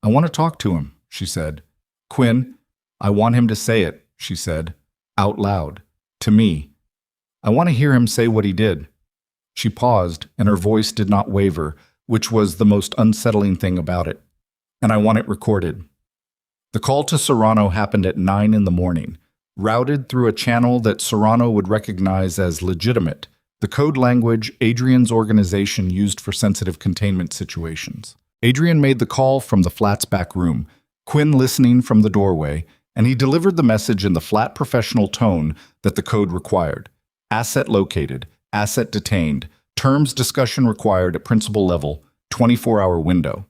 I want to talk to him," she said. "Quinn, I want him to say it," she said, out loud, to me. "I want to hear him say what he did." She paused, and her voice did not waver, which was the most unsettling thing about it. "And I want it recorded." The call to Serrano happened at 9 in the morning, routed through a channel that Serrano would recognize as legitimate, the code language Adrian's organization used for sensitive containment situations. Adrian made the call from the flat's back room, Quinn listening from the doorway, and he delivered the message in the flat professional tone that the code required. Asset located, asset detained, terms discussion required at principal level, 24-hour window.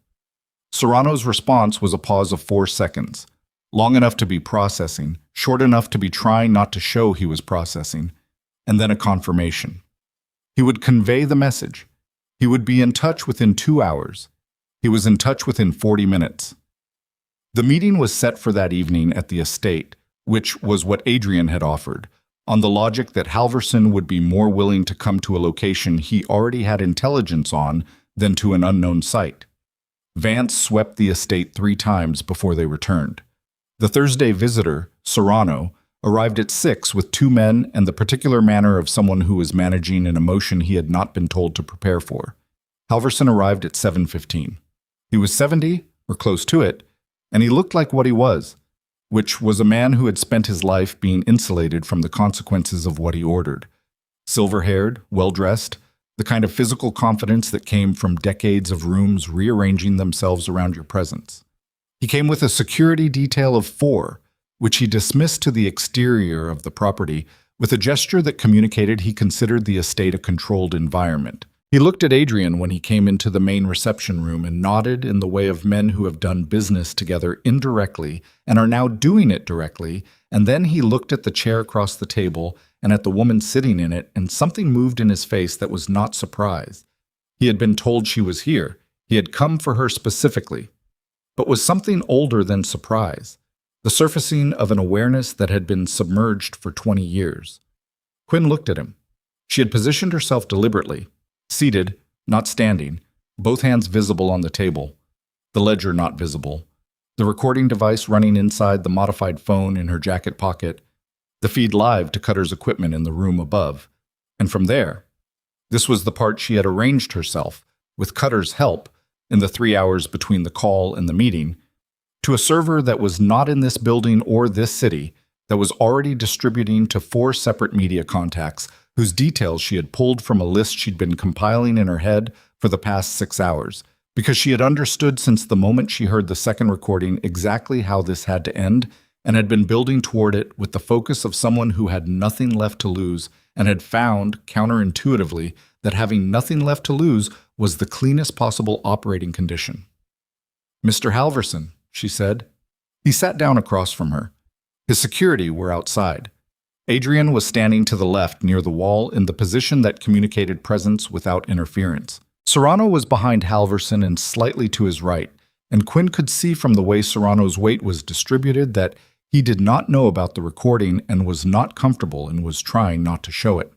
Serrano's response was a pause of 4 seconds, long enough to be processing, short enough to be trying not to show he was processing, and then a confirmation. He would convey the message. He would be in touch within 2 hours. He was in touch within 40 minutes. The meeting was set for that evening at the estate, which was what Adrian had offered, on the logic that Halverson would be more willing to come to a location he already had intelligence on than to an unknown site. Vance swept the estate 3 times before they returned. The Thursday visitor, Serrano, arrived at 6 with 2 men and the particular manner of someone who was managing an emotion he had not been told to prepare for. Halverson arrived at 7:15. He was 70, or close to it, and he looked like what he was, which was a man who had spent his life being insulated from the consequences of what he ordered. Silver-haired, well-dressed, the kind of physical confidence that came from decades of rooms rearranging themselves around your presence. He came with a security detail of 4, which he dismissed to the exterior of the property with a gesture that communicated he considered the estate a controlled environment. He looked at Adrian when he came into the main reception room and nodded in the way of men who have done business together indirectly and are now doing it directly, and then he looked at the chair across the table and at the woman sitting in it, and something moved in his face that was not surprise. He had been told she was here. He had come for her specifically, but was something older than surprise, the surfacing of an awareness that had been submerged for 20 years. Quinn looked at him. She had positioned herself deliberately, seated, not standing, both hands visible on the table, the ledger not visible, the recording device running inside the modified phone in her jacket pocket, the feed live to Cutter's equipment in the room above. And from there, this was the part she had arranged herself, with Cutter's help, in the 3 hours between the call and the meeting, to a server that was not in this building or this city, that was already distributing to 4 separate media contacts, whose details she had pulled from a list she'd been compiling in her head for the past 6 hours, because she had understood since the moment she heard the second recording exactly how this had to end, and had been building toward it with the focus of someone who had nothing left to lose, and had found, counterintuitively, that having nothing left to lose was the cleanest possible operating condition. "Mr. Halverson," she said. He sat down across from her. His security were outside. Adrian was standing to the left near the wall in the position that communicated presence without interference. Serrano was behind Halverson and slightly to his right, and Quinn could see from the way Serrano's weight was distributed that he did not know about the recording and was not comfortable and was trying not to show it.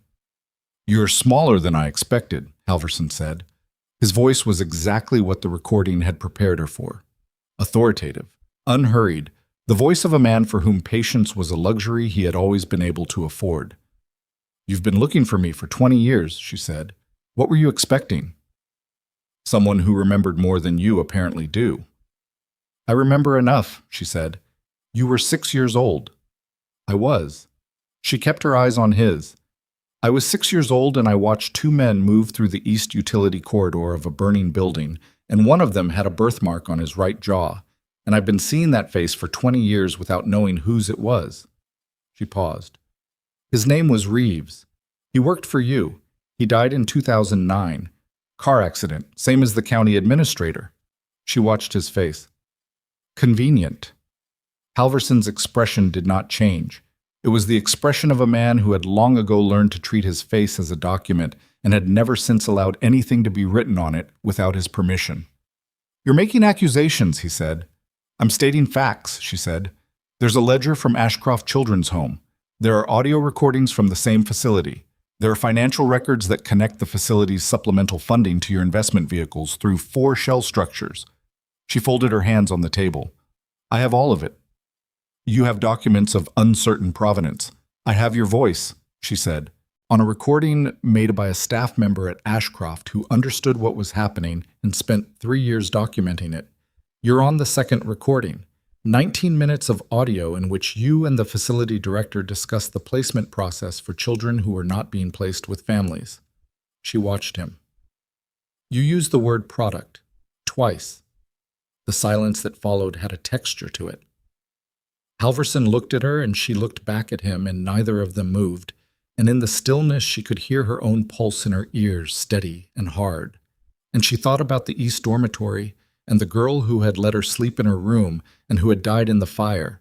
"You're smaller than I expected," Halverson said. His voice was exactly what the recording had prepared her for. Authoritative, unhurried, the voice of a man for whom patience was a luxury he had always been able to afford. "You've been looking for me for 20 years, she said. "What were you expecting?" "Someone who remembered more than you apparently do." "I remember enough," she said. "You were 6 years old." "I was." She kept her eyes on his. "I was 6 years old and I watched 2 men move through the east utility corridor of a burning building, and one of them had a birthmark on his right jaw. And I've been seeing that face for 20 years without knowing whose it was." She paused. "His name was Reeves. He worked for you. He died in 2009. Car accident, same as the county administrator." She watched his face. "Convenient." Halverson's expression did not change. It was the expression of a man who had long ago learned to treat his face as a document and had never since allowed anything to be written on it without his permission. "You're making accusations," he said. "I'm stating facts," she said. "There's a ledger from Ashcroft Children's Home. There are audio recordings from the same facility. There are financial records that connect the facility's supplemental funding to your investment vehicles through 4 shell structures." She folded her hands on the table. "I have all of it." "You have documents of uncertain provenance." "I have your voice," she said, on a recording made by a staff member at Ashcroft who understood what was happening and spent 3 years documenting it. "You're on the second recording, 19 minutes of audio in which you and the facility director discuss the placement process for children who are not being placed with families." She watched him. "You used the word product, twice." The silence that followed had a texture to it. Halverson looked at her and she looked back at him, and neither of them moved, and in the stillness she could hear her own pulse in her ears, steady and hard. And she thought about the East Dormitory and the girl who had let her sleep in her room and who had died in the fire.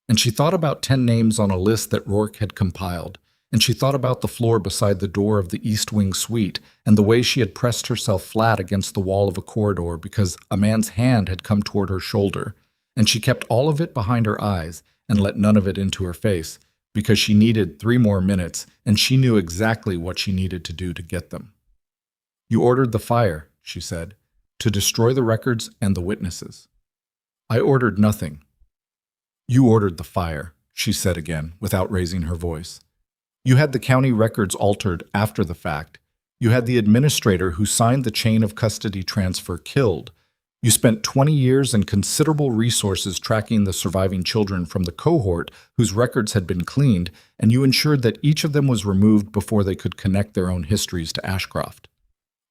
And she thought about 10 names on a list that Rourke had compiled. And she thought about the floor beside the door of the East Wing suite and the way she had pressed herself flat against the wall of a corridor because a man's hand had come toward her shoulder. And she kept all of it behind her eyes and let none of it into her face because she needed 3 more minutes and she knew exactly what she needed to do to get them. "You ordered the fire," she said, "to destroy the records and the witnesses." "I ordered nothing." "You ordered the fire," she said again, without raising her voice. "You had the county records altered after the fact. You had the administrator who signed the chain of custody transfer killed. You spent 20 years and considerable resources tracking the surviving children from the cohort whose records had been cleaned, and you ensured that each of them was removed before they could connect their own histories to Ashcroft."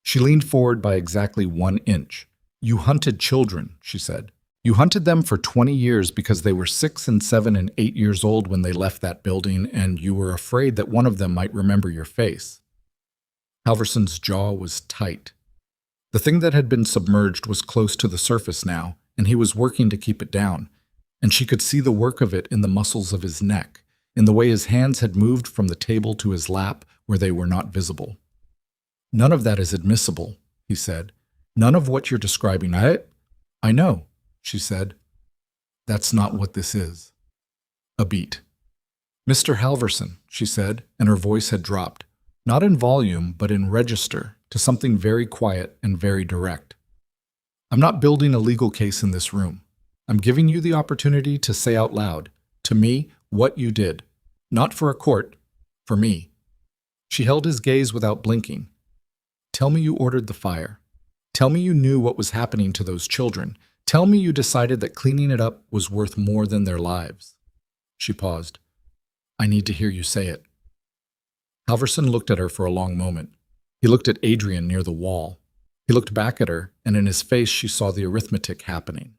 She leaned forward by exactly 1 inch. "You hunted children," she said. "You hunted them for 20 years because they were 6 and 7 and 8 years old when they left that building, and you were afraid that one of them might remember your face." Halverson's jaw was tight. The thing that had been submerged was close to the surface now, and he was working to keep it down, and she could see the work of it in the muscles of his neck, in the way his hands had moved from the table to his lap where they were not visible. "None of that is admissible," he said. "None of what you're describing. I know," she said. "That's not what this is." A beat. "Mr. Halverson," she said, and her voice had dropped, not in volume, but in register, to something very quiet and very direct. "I'm not building a legal case in this room. I'm giving you the opportunity to say out loud, to me, what you did. Not for a court, for me." She held his gaze without blinking. "Tell me you ordered the fire. Tell me you knew what was happening to those children. Tell me you decided that cleaning it up was worth more than their lives." She paused. "I need to hear you say it." Halverson looked at her for a long moment. He looked at Adrian near the wall. He looked back at her, and in his face she saw the arithmetic happening.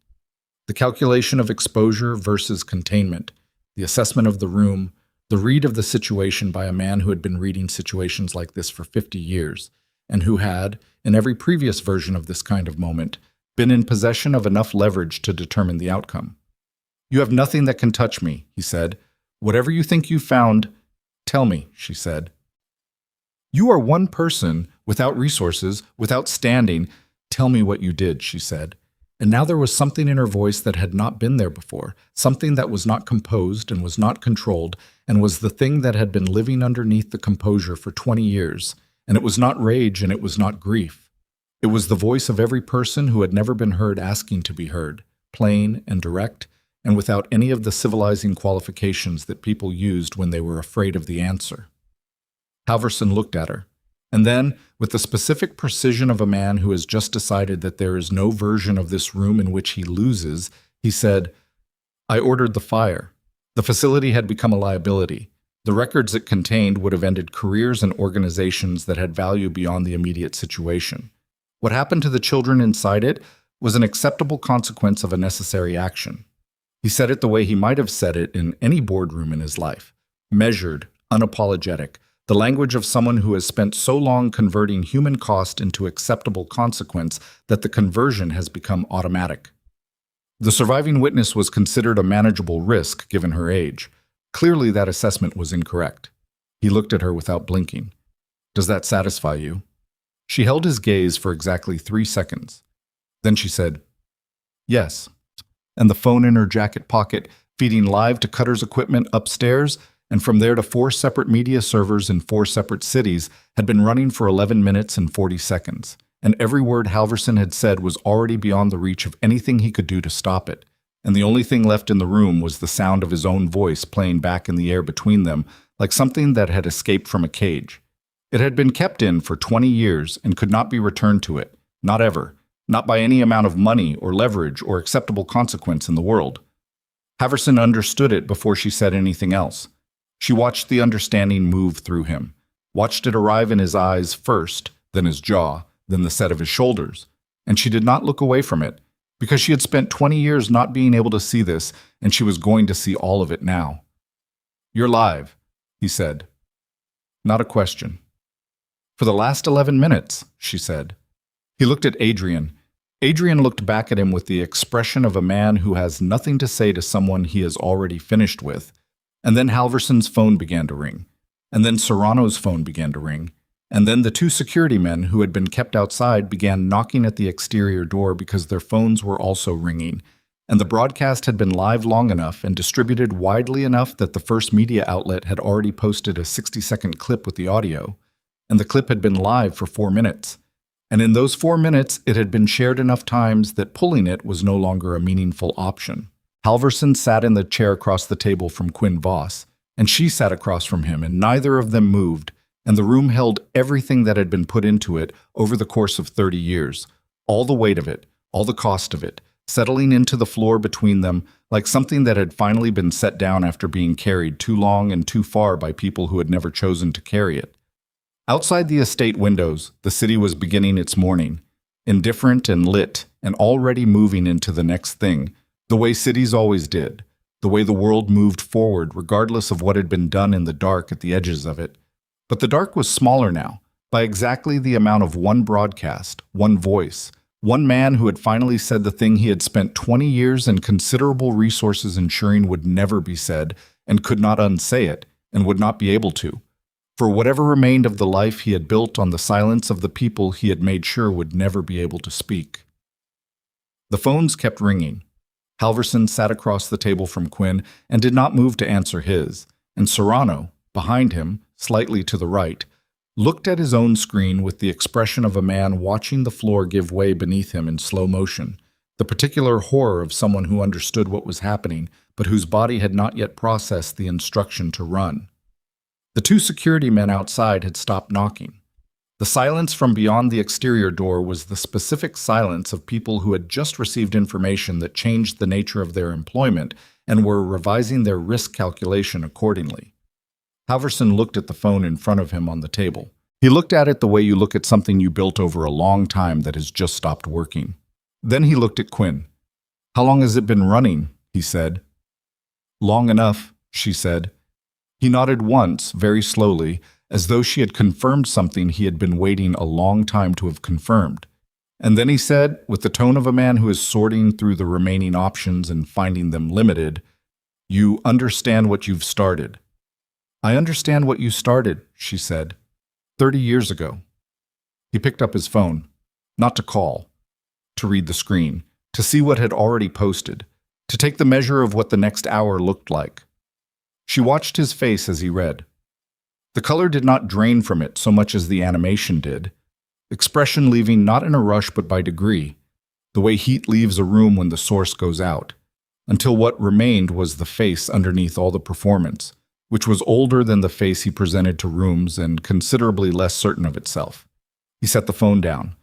The calculation of exposure versus containment, the assessment of the room, the read of the situation by a man who had been reading situations like this for 50 years, and who had, in every previous version of this kind of moment, been in possession of enough leverage to determine the outcome. "You have nothing that can touch me," he said. "Whatever you think you found, tell me," she said. "You are one person, without resources, without standing. Tell me what you did," she said. And now there was something in her voice that had not been there before, something that was not composed and was not controlled, and was the thing that had been living underneath the composure for 20 years. And it was not rage and it was not grief. It was the voice of every person who had never been heard asking to be heard, plain and direct, and without any of the civilizing qualifications that people used when they were afraid of the answer. Halverson looked at her, and then, with the specific precision of a man who has just decided that there is no version of this room in which he loses, he said, "I ordered the fire. The facility had become a liability. The records it contained would have ended careers and organizations that had value beyond the immediate situation. What happened to the children inside it was an acceptable consequence of a necessary action." He said it the way he might have said it in any boardroom in his life, measured, unapologetic, the language of someone who has spent so long converting human cost into acceptable consequence that the conversion has become automatic. The surviving witness was considered a manageable risk given her age. Clearly that assessment was incorrect. He looked at her without blinking. "Does that satisfy you?" She held his gaze for exactly 3 seconds. Then she said, "Yes." And the phone in her jacket pocket, feeding live to Cutter's equipment upstairs, and from there to 4 separate media servers in 4 separate cities, had been running for 11 minutes and 40 seconds, and every word Halverson had said was already beyond the reach of anything he could do to stop it, and the only thing left in the room was the sound of his own voice playing back in the air between them, like something that had escaped from a cage. It had been kept in for 20 years and could not be returned to it, not ever, not by any amount of money or leverage or acceptable consequence in the world. Halverson understood it before she said anything else. She watched the understanding move through him, watched it arrive in his eyes first, then his jaw, then the set of his shoulders, and she did not look away from it, because she had spent 20 years not being able to see this, and she was going to see all of it now. "You're live," he said. Not a question. "For the last 11 minutes," she said. He looked at Adrian. Adrian looked back at him with the expression of a man who has nothing to say to someone he has already finished with. And then Halverson's phone began to ring. And then Serrano's phone began to ring. And then the two security men who had been kept outside began knocking at the exterior door because their phones were also ringing. And the broadcast had been live long enough and distributed widely enough that the first media outlet had already posted a 60-second clip with the audio. And the clip had been live for 4 minutes. And in those 4 minutes, it had been shared enough times that pulling it was no longer a meaningful option. Halverson sat in the chair across the table from Quinn Voss, and she sat across from him, and neither of them moved, and the room held everything that had been put into it over the course of 30 years, all the weight of it, all the cost of it, settling into the floor between them like something that had finally been set down after being carried too long and too far by people who had never chosen to carry it. Outside the estate windows, the city was beginning its morning, indifferent and lit, and already moving into the next thing, the way cities always did, the way the world moved forward regardless of what had been done in the dark at the edges of it. But the dark was smaller now, by exactly the amount of one broadcast, one voice, one man who had finally said the thing he had spent 20 years and considerable resources ensuring would never be said, and could not unsay it, and would not be able to. For whatever remained of the life he had built on the silence of the people he had made sure would never be able to speak. The phones kept ringing. Halverson sat across the table from Quinn and did not move to answer his, and Serrano, behind him, slightly to the right, looked at his own screen with the expression of a man watching the floor give way beneath him in slow motion, the particular horror of someone who understood what was happening, but whose body had not yet processed the instruction to run. The two security men outside had stopped knocking. The silence from beyond the exterior door was the specific silence of people who had just received information that changed the nature of their employment and were revising their risk calculation accordingly. Halverson looked at the phone in front of him on the table. He looked at it the way you look at something you built over a long time that has just stopped working. Then he looked at Quinn. "How long has it been running?" he said. "Long enough," she said. He nodded once, very slowly, as though she had confirmed something he had been waiting a long time to have confirmed. And then he said, with the tone of a man who is sorting through the remaining options and finding them limited, "You understand what you've started." "I understand what you started," she said, 30 years ago. He picked up his phone, not to call, to read the screen, to see what had already posted, to take the measure of what the next hour looked like. She watched his face as he read. The color did not drain from it so much as the animation did, expression leaving not in a rush but by degree, the way heat leaves a room when the source goes out, until what remained was the face underneath all the performance, which was older than the face he presented to rooms and considerably less certain of itself. He set the phone down.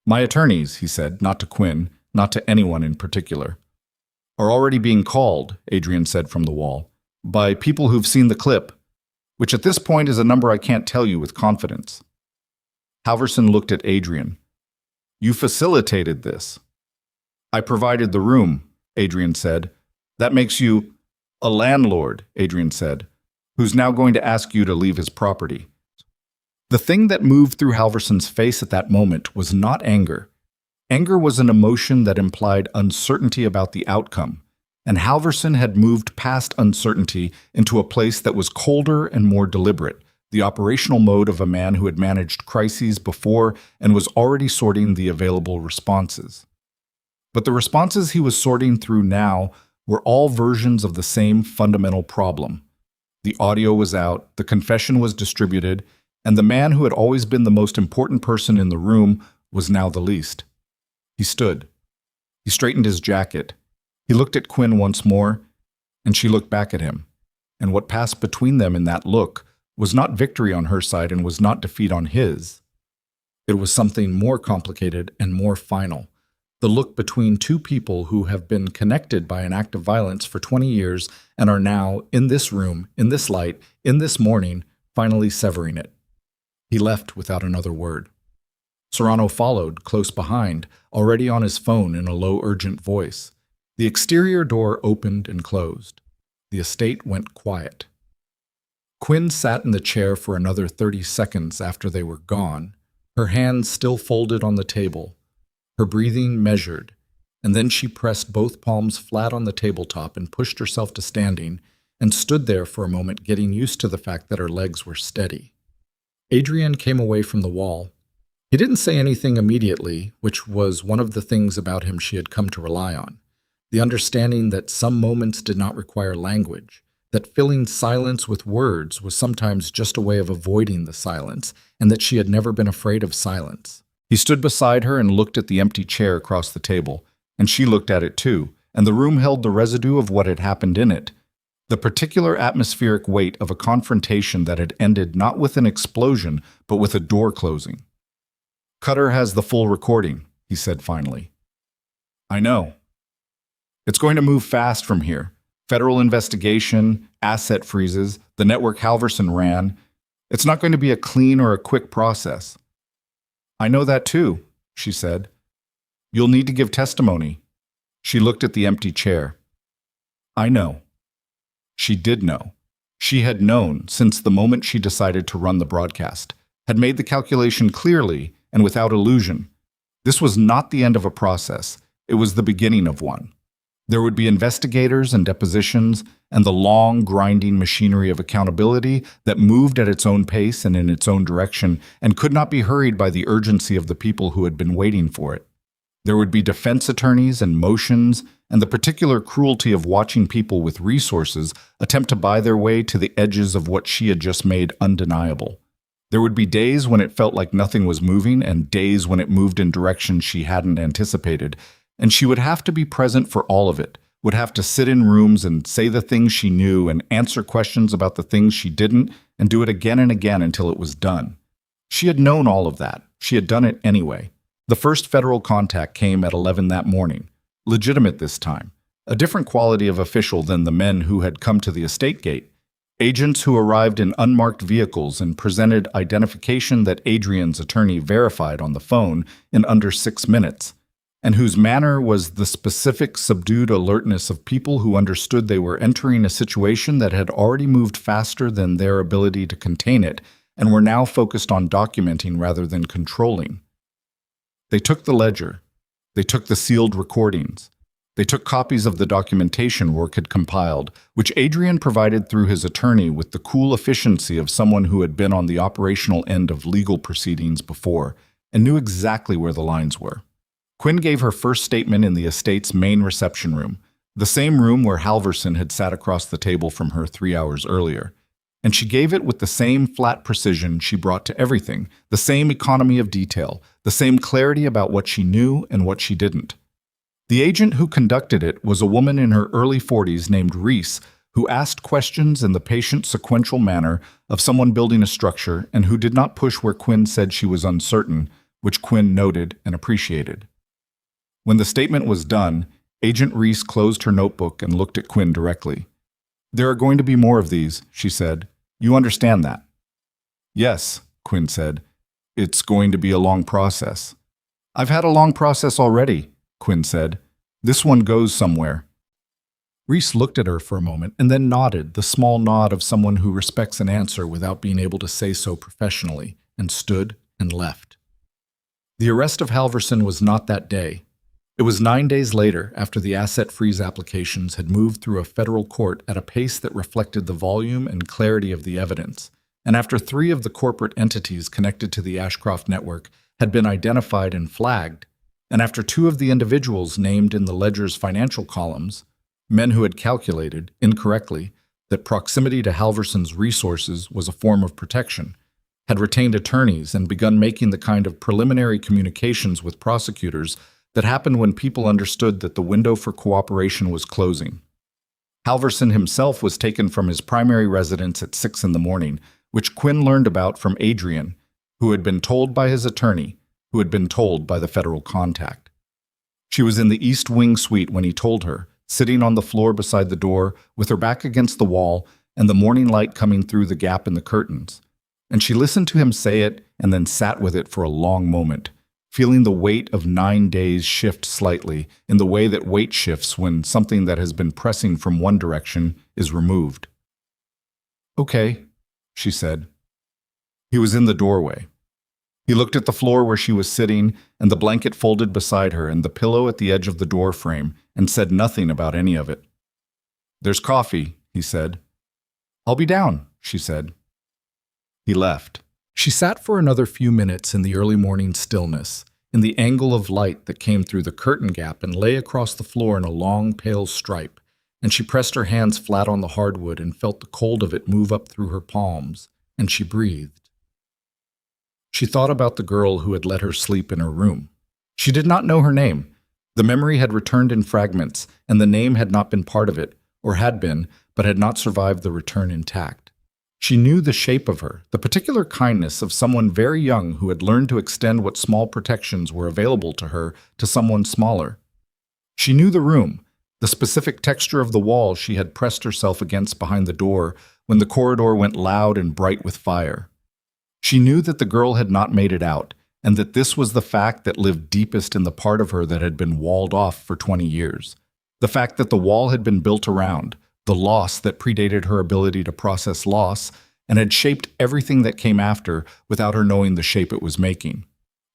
"My attorneys," he said, not to Quinn, not to anyone in particular, "are already being called," Adrian said from the wall, "by people who've seen the clip, which at this point is a number I can't tell you with confidence." Halverson looked at Adrian. "You facilitated this." "I provided the room," Adrian said. "That makes you—" "A landlord," Adrian said, "who's now going to ask you to leave his property." The thing that moved through Halverson's face at that moment was not anger. Anger was an emotion that implied uncertainty about the outcome, and Halverson had moved past uncertainty into a place that was colder and more deliberate, the operational mode of a man who had managed crises before and was already sorting the available responses. But the responses he was sorting through now were all versions of the same fundamental problem. The audio was out, the confession was distributed, and the man who had always been the most important person in the room was now the least. He stood. He straightened his jacket. He looked at Quinn once more, and she looked back at him. And what passed between them in that look was not victory on her side and was not defeat on his. It was something more complicated and more final. The look between two people who have been connected by an act of violence for 20 years and are now, in this room, in this light, in this morning, finally severing it. He left without another word. Serrano followed, close behind, already on his phone in a low, urgent voice. The exterior door opened and closed. The estate went quiet. Quinn sat in the chair for another 30 seconds after they were gone, her hands still folded on the table, her breathing measured, and then she pressed both palms flat on the tabletop and pushed herself to standing and stood there for a moment, getting used to the fact that her legs were steady. Adrian came away from the wall. He didn't say anything immediately, which was one of the things about him she had come to rely on. The understanding that some moments did not require language, that filling silence with words was sometimes just a way of avoiding the silence, and that she had never been afraid of silence. He stood beside her and looked at the empty chair across the table, and she looked at it too, and the room held the residue of what had happened in it. The particular atmospheric weight of a confrontation that had ended not with an explosion, but with a door closing. "Cutter has the full recording," he said finally. "I know. It's going to move fast from here. Federal investigation, asset freezes, the network Halverson ran. It's not going to be a clean or a quick process." "I know that too," she said. "You'll need to give testimony." She looked at the empty chair. "I know." She did know. She had known since the moment she decided to run the broadcast, had made the calculation clearly and without illusion. This was not the end of a process. It was the beginning of one. There would be investigators and depositions and the long, grinding machinery of accountability that moved at its own pace and in its own direction and could not be hurried by the urgency of the people who had been waiting for it. There would be defense attorneys and motions and the particular cruelty of watching people with resources attempt to buy their way to the edges of what she had just made undeniable. There would be days when it felt like nothing was moving and days when it moved in directions she hadn't anticipated, and she would have to be present for all of it, would have to sit in rooms and say the things she knew and answer questions about the things she didn't and do it again and again until it was done. She had known all of that. She had done it anyway. The first federal contact came at 11 that morning, legitimate this time, a different quality of official than the men who had come to the estate gate, agents who arrived in unmarked vehicles and presented identification that Adrian's attorney verified on the phone in under 6 minutes, and whose manner was the specific subdued alertness of people who understood they were entering a situation that had already moved faster than their ability to contain it and were now focused on documenting rather than controlling. They took the ledger. They took the sealed recordings. They took copies of the documentation Rourke had compiled, which Adrian provided through his attorney with the cool efficiency of someone who had been on the operational end of legal proceedings before and knew exactly where the lines were. Quinn gave her first statement in the estate's main reception room, the same room where Halverson had sat across the table from her 3 hours earlier. And she gave it with the same flat precision she brought to everything, the same economy of detail, the same clarity about what she knew and what she didn't. The agent who conducted it was a woman in her early 40s named Reese, who asked questions in the patient sequential manner of someone building a structure and who did not push where Quinn said she was uncertain, which Quinn noted and appreciated. When the statement was done, Agent Reese closed her notebook and looked at Quinn directly. "There are going to be more of these," she said. "You understand that?" "Yes," Quinn said. "It's going to be a long process." "I've had a long process already," Quinn said. "This one goes somewhere." Reese looked at her for a moment and then nodded, the small nod of someone who respects an answer without being able to say so professionally, and stood and left. The arrest of Halverson was not that day. It was 9 days later, after the asset freeze applications had moved through a federal court at a pace that reflected the volume and clarity of the evidence, and after 3 of the corporate entities connected to the Ashcroft network had been identified and flagged, and after 2 of the individuals named in the ledger's financial columns, men who had calculated, incorrectly, that proximity to Halverson's resources was a form of protection, had retained attorneys and begun making the kind of preliminary communications with prosecutors that happened when people understood that the window for cooperation was closing. Halverson himself was taken from his primary residence at 6 in the morning, which Quinn learned about from Adrian, who had been told by his attorney, who had been told by the federal contact. She was in the East Wing suite when he told her, sitting on the floor beside the door, with her back against the wall and the morning light coming through the gap in the curtains. And she listened to him say it and then sat with it for a long moment, feeling the weight of 9 days shift slightly in the way that weight shifts when something that has been pressing from one direction is removed. "Okay," she said. He was in the doorway. He looked at the floor where she was sitting, and the blanket folded beside her, and the pillow at the edge of the door frame, and said nothing about any of it. "There's coffee," he said. "I'll be down," she said. He left. She sat for another few minutes in the early morning stillness, in the angle of light that came through the curtain gap and lay across the floor in a long, pale stripe, and she pressed her hands flat on the hardwood and felt the cold of it move up through her palms, and she breathed. She thought about the girl who had let her sleep in her room. She did not know her name. The memory had returned in fragments, and the name had not been part of it, or had been, but had not survived the return intact. She knew the shape of her, the particular kindness of someone very young who had learned to extend what small protections were available to her to someone smaller. She knew the room, the specific texture of the wall she had pressed herself against behind the door when the corridor went loud and bright with fire. She knew that the girl had not made it out, and that this was the fact that lived deepest in the part of her that had been walled off for 20 years. The fact that the wall had been built around, the loss that predated her ability to process loss, and had shaped everything that came after without her knowing the shape it was making.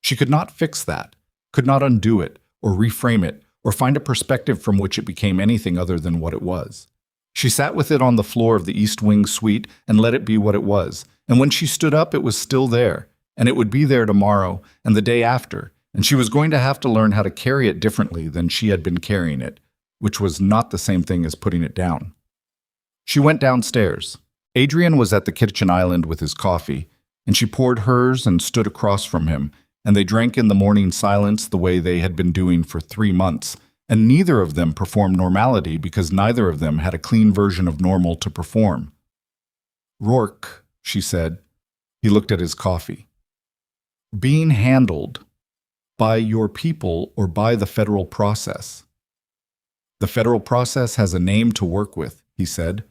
She could not fix that, could not undo it, or reframe it, or find a perspective from which it became anything other than what it was. She sat with it on the floor of the East Wing suite and let it be what it was, and when she stood up it was still there, and it would be there tomorrow and the day after, and she was going to have to learn how to carry it differently than she had been carrying it, which was not the same thing as putting it down. She went downstairs. Adrian was at the kitchen island with his coffee, and she poured hers and stood across from him, and they drank in the morning silence the way they had been doing for 3 months, and neither of them performed normality because neither of them had a clean version of normal to perform. "Rourke," she said. He looked at his coffee. "Being handled by your people or by the federal process." "The federal process has a name to work with," he said.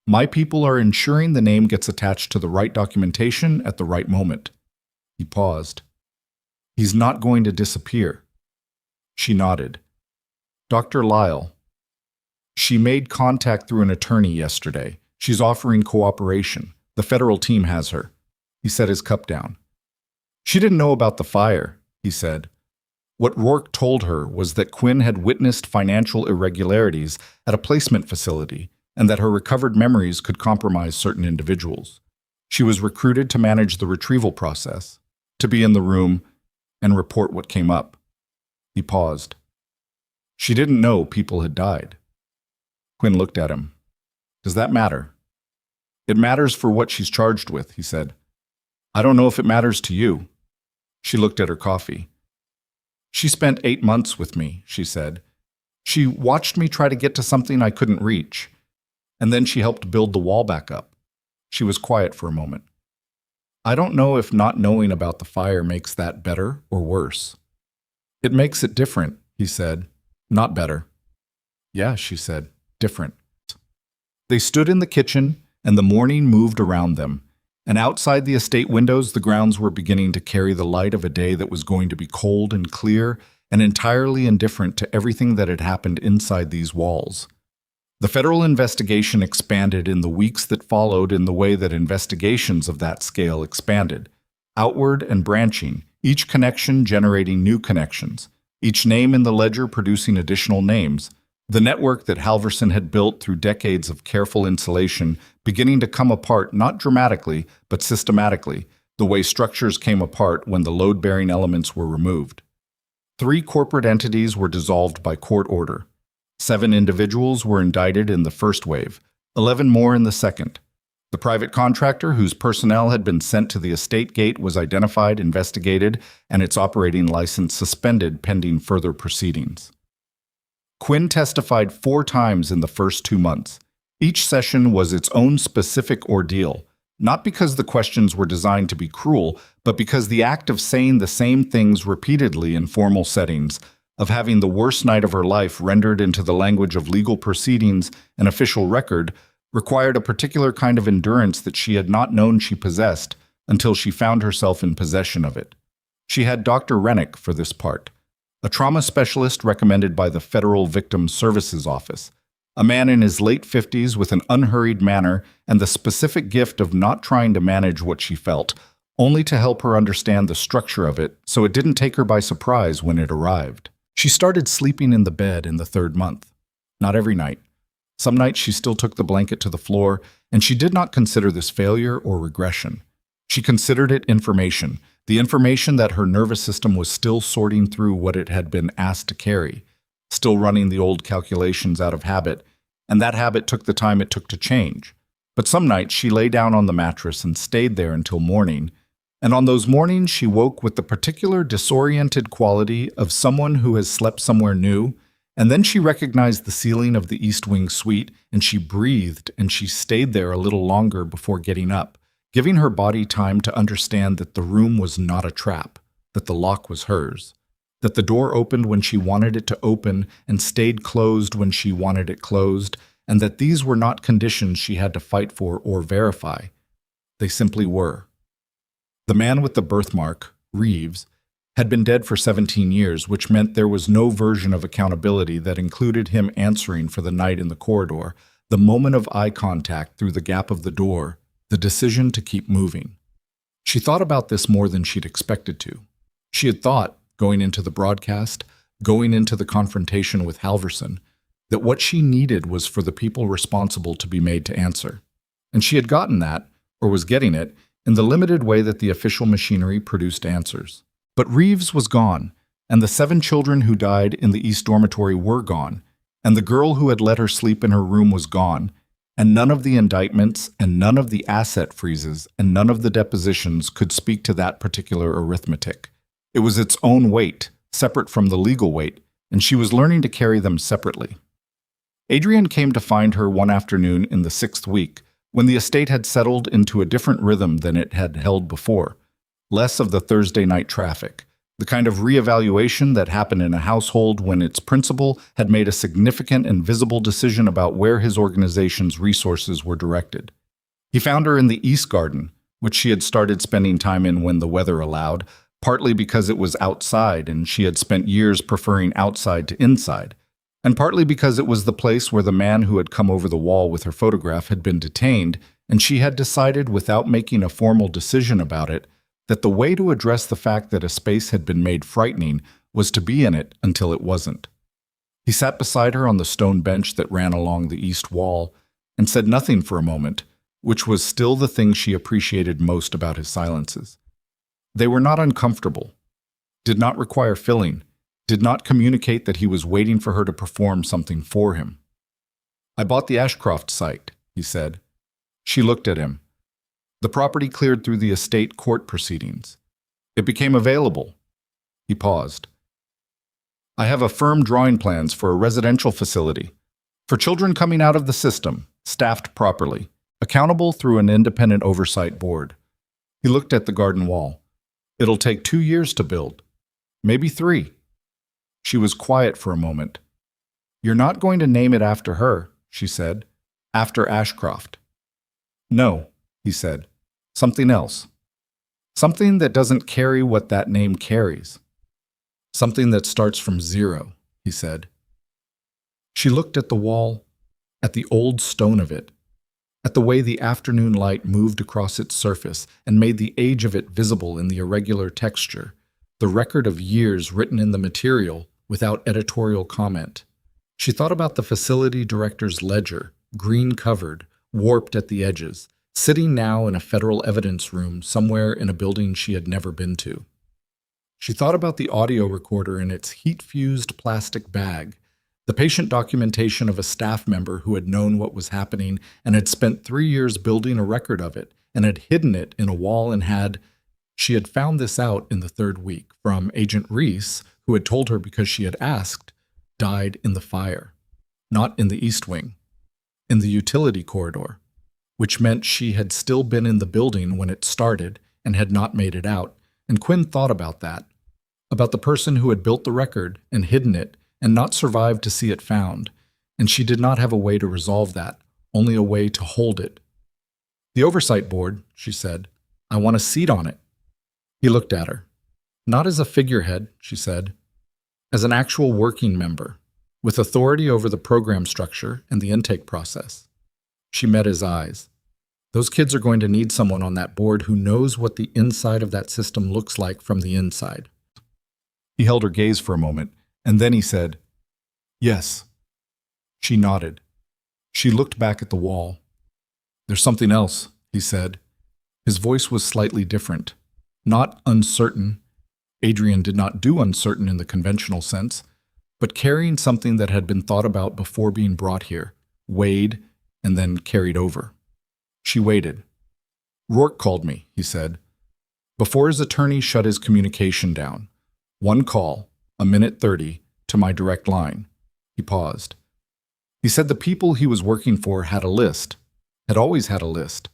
"My people are ensuring the name gets attached to the right documentation at the right moment." He paused. "He's not going to disappear." She nodded. "Dr. Lyle. She made contact through an attorney yesterday. She's offering cooperation. The federal team has her." He set his cup down. "She didn't know about the fire," he said. What Rourke told her was that Quinn had witnessed financial irregularities at a placement facility and that her recovered memories could compromise certain individuals. She was recruited to manage the retrieval process, to be in the room and report what came up. He paused. "She didn't know people had died." Quinn looked at him. "Does that matter?" "It matters for what she's charged with," he said. "I don't know if it matters to you." She looked at her coffee. "She spent 8 months with me," she said. "She watched me try to get to something I couldn't reach. And then she helped build the wall back up." She was quiet for a moment. "I don't know if not knowing about the fire makes that better or worse." "It makes it different," he said. "Not better." "Yeah," she said. "Different." They stood in the kitchen, and the morning moved around them. And outside the estate windows, the grounds were beginning to carry the light of a day that was going to be cold and clear and entirely indifferent to everything that had happened inside these walls. The federal investigation expanded in the weeks that followed in the way that investigations of that scale expanded, outward and branching, each connection generating new connections, each name in the ledger producing additional names, the network that Halverson had built through decades of careful insulation beginning to come apart not dramatically, but systematically, the way structures came apart when the load-bearing elements were removed. 3 corporate entities were dissolved by court order. 7 individuals were indicted in the first wave, 11 more in the second. The private contractor whose personnel had been sent to the estate gate was identified, investigated, and its operating license suspended pending further proceedings. Quinn testified 4 times in the first 2 months. Each session was its own specific ordeal, not because the questions were designed to be cruel, but because the act of saying the same things repeatedly in formal settings, of having the worst night of her life rendered into the language of legal proceedings and official record, required a particular kind of endurance that she had not known she possessed until she found herself in possession of it. She had Dr. Rennick for this part, a trauma specialist recommended by the Federal Victim Services Office, a man in his late 50s with an unhurried manner and the specific gift of not trying to manage what she felt, only to help her understand the structure of it so it didn't take her by surprise when it arrived. She started sleeping in the bed in the third month. Not every night. Some nights she still took the blanket to the floor, and she did not consider this failure or regression. She considered it information, the information that her nervous system was still sorting through what it had been asked to carry, still running the old calculations out of habit, and that habit took the time it took to change. But some nights she lay down on the mattress and stayed there until morning, and on those mornings she woke with the particular disoriented quality of someone who has slept somewhere new, and then she recognized the ceiling of the East Wing suite, and she breathed, and she stayed there a little longer before getting up, giving her body time to understand that the room was not a trap, that the lock was hers, that the door opened when she wanted it to open and stayed closed when she wanted it closed, and that these were not conditions she had to fight for or verify. They simply were. The man with the birthmark, Reeves, had been dead for 17 years, which meant there was no version of accountability that included him answering for the night in the corridor, the moment of eye contact through the gap of the door, the decision to keep moving. She thought about this more than she'd expected to. She had thought, going into the broadcast, going into the confrontation with Halverson, that what she needed was for the people responsible to be made to answer. And she had gotten that, or was getting it, in the limited way that the official machinery produced answers. But Reeves was gone, and the 7 children who died in the East Dormitory were gone, and the girl who had let her sleep in her room was gone, and none of the indictments and none of the asset freezes and none of the depositions could speak to that particular arithmetic. It was its own weight, separate from the legal weight, and she was learning to carry them separately. Adrian came to find her one afternoon in the 6th week, when the estate had settled into a different rhythm than it had held before, less of the Thursday night traffic, the kind of reevaluation that happened in a household when its principal had made a significant and visible decision about where his organization's resources were directed. He found her in the East Garden, which she had started spending time in when the weather allowed, partly because it was outside and she had spent years preferring outside to inside, and partly because it was the place where the man who had come over the wall with her photograph had been detained, and she had decided, without making a formal decision about it, that the way to address the fact that a space had been made frightening was to be in it until it wasn't. He sat beside her on the stone bench that ran along the east wall and said nothing for a moment, which was still the thing she appreciated most about his silences. They were not uncomfortable, did not require filling, did not communicate that he was waiting for her to perform something for him. "I bought the Ashcroft site," he said. She looked at him. The property cleared through the estate court proceedings. It became available. He paused. "I have a firm drawing plans for a residential facility, for children coming out of the system, staffed properly, accountable through an independent oversight board." He looked at the garden wall. "It'll take 2 years to build, maybe 3. She was quiet for a moment. "You're not going to name it after her," she said. "After Ashcroft." "No," he said. "Something else. Something that doesn't carry what that name carries. Something that starts from 0, he said. She looked at the wall, at the old stone of it, at the way the afternoon light moved across its surface and made the age of it visible in the irregular texture, the record of years written in the material without editorial comment. She thought about the facility director's ledger, green-covered, warped at the edges, sitting now in a federal evidence room somewhere in a building she had never been to. She thought about the audio recorder in its heat-fused plastic bag, the patient documentation of a staff member who had known what was happening and had spent 3 years building a record of it and had hidden it in a wall and she had found this out in the 3rd week from Agent Reese, who had told her because she had asked, died in the fire, not in the East Wing, in the utility corridor, which meant she had still been in the building when it started and had not made it out, and Quinn thought about that, about the person who had built the record and hidden it and not survived to see it found, and she did not have a way to resolve that, only a way to hold it. "The oversight board," she said. "I want a seat on it." He looked at her. "Not as a figurehead," she said, "as an actual working member, with authority over the program structure and the intake process." She met his eyes. Those kids are going to need someone on that board who knows what the inside of that system looks like from the inside. He held her gaze for a moment, and then he said, "Yes." She nodded. She looked back at the wall. "There's something else," he said. His voice was slightly different. Not uncertain. Adrian did not do uncertain in the conventional sense, but carrying something that had been thought about before being brought here, weighed, and then carried over. She waited. "Rourke called me," he said. Before his attorney shut his communication down. One call, 1:30, to my direct line. He paused. He said the people he was working for had a list, had always had a list,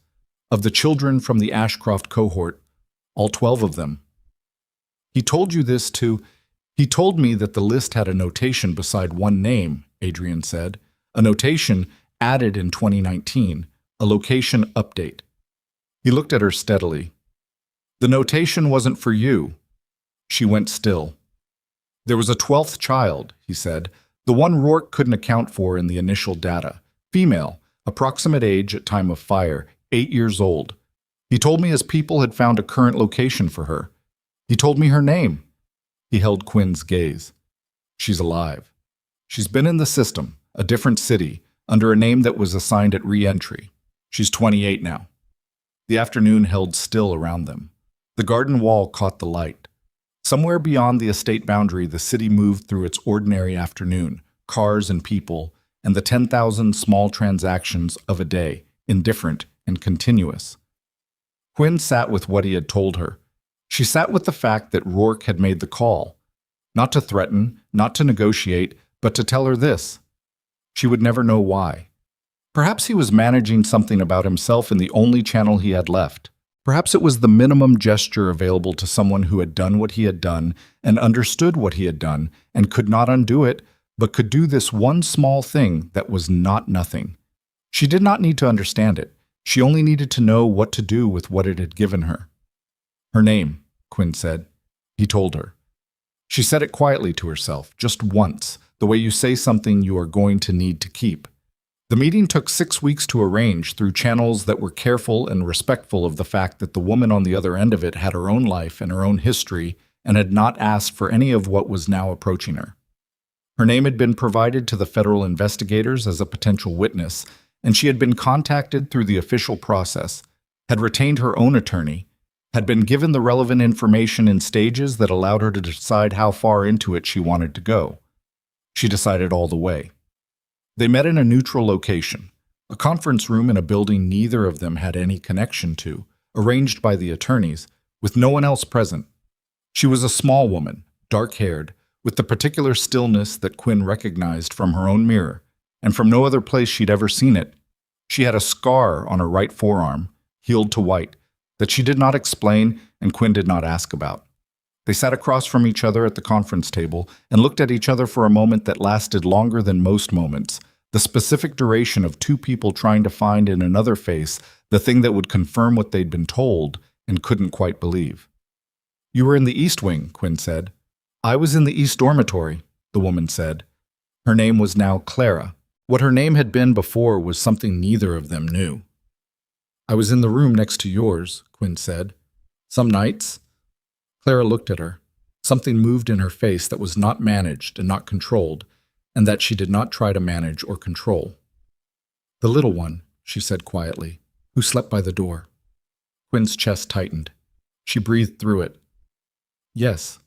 of the children from the Ashcroft cohort, all 12 of them. He told me that the list had a notation beside one name, Adrian said, a notation added in 2019, a location update. He looked at her steadily. "The notation wasn't for you." She went still. "There was a 12th child," he said, the one Rourke couldn't account for in the initial data. Female, approximate age at time of fire, 8 years old. He told me his people had found a current location for her. He told me her name. He held Quinn's gaze. "She's alive. She's been in the system, a different city, under a name that was assigned at re-entry. She's 28 now." The afternoon held still around them. The garden wall caught the light. Somewhere beyond the estate boundary, the city moved through its ordinary afternoon, cars and people, and the 10,000 small transactions of a day, indifferent and continuous. Quinn sat with what he had told her. She sat with the fact that Rourke had made the call. Not to threaten, not to negotiate, but to tell her this. She would never know why. Perhaps he was managing something about himself in the only channel he had left. Perhaps it was the minimum gesture available to someone who had done what he had done and understood what he had done and could not undo it, but could do this one small thing that was not nothing. She did not need to understand it. She only needed to know what to do with what it had given her. "Her name," Quinn said. He told her. She said it quietly to herself, just once, the way you say something you are going to need to keep. The meeting took 6 weeks to arrange through channels that were careful and respectful of the fact that the woman on the other end of it had her own life and her own history and had not asked for any of what was now approaching her. Her name had been provided to the federal investigators as a potential witness, and she had been contacted through the official process, had retained her own attorney, had been given the relevant information in stages that allowed her to decide how far into it she wanted to go. She decided all the way. They met in a neutral location, a conference room in a building neither of them had any connection to, arranged by the attorneys, with no one else present. She was a small woman, dark-haired, with the particular stillness that Quinn recognized from her own mirror, and from no other place she'd ever seen it. She had a scar on her right forearm, healed to white, that she did not explain and Quinn did not ask about. They sat across from each other at the conference table and looked at each other for a moment that lasted longer than most moments, the specific duration of two people trying to find in another face the thing that would confirm what they'd been told and couldn't quite believe. "You were in the East Wing," Quinn said. "I was in the East Dormitory," the woman said. Her name was now Clara. What her name had been before was something neither of them knew. "I was in the room next to yours," Quinn said. "Some nights." Clara looked at her. Something moved in her face that was not managed and not controlled, and that she did not try to manage or control. "The little one," she said quietly, "who slept by the door." Quinn's chest tightened. She breathed through it. "Yes."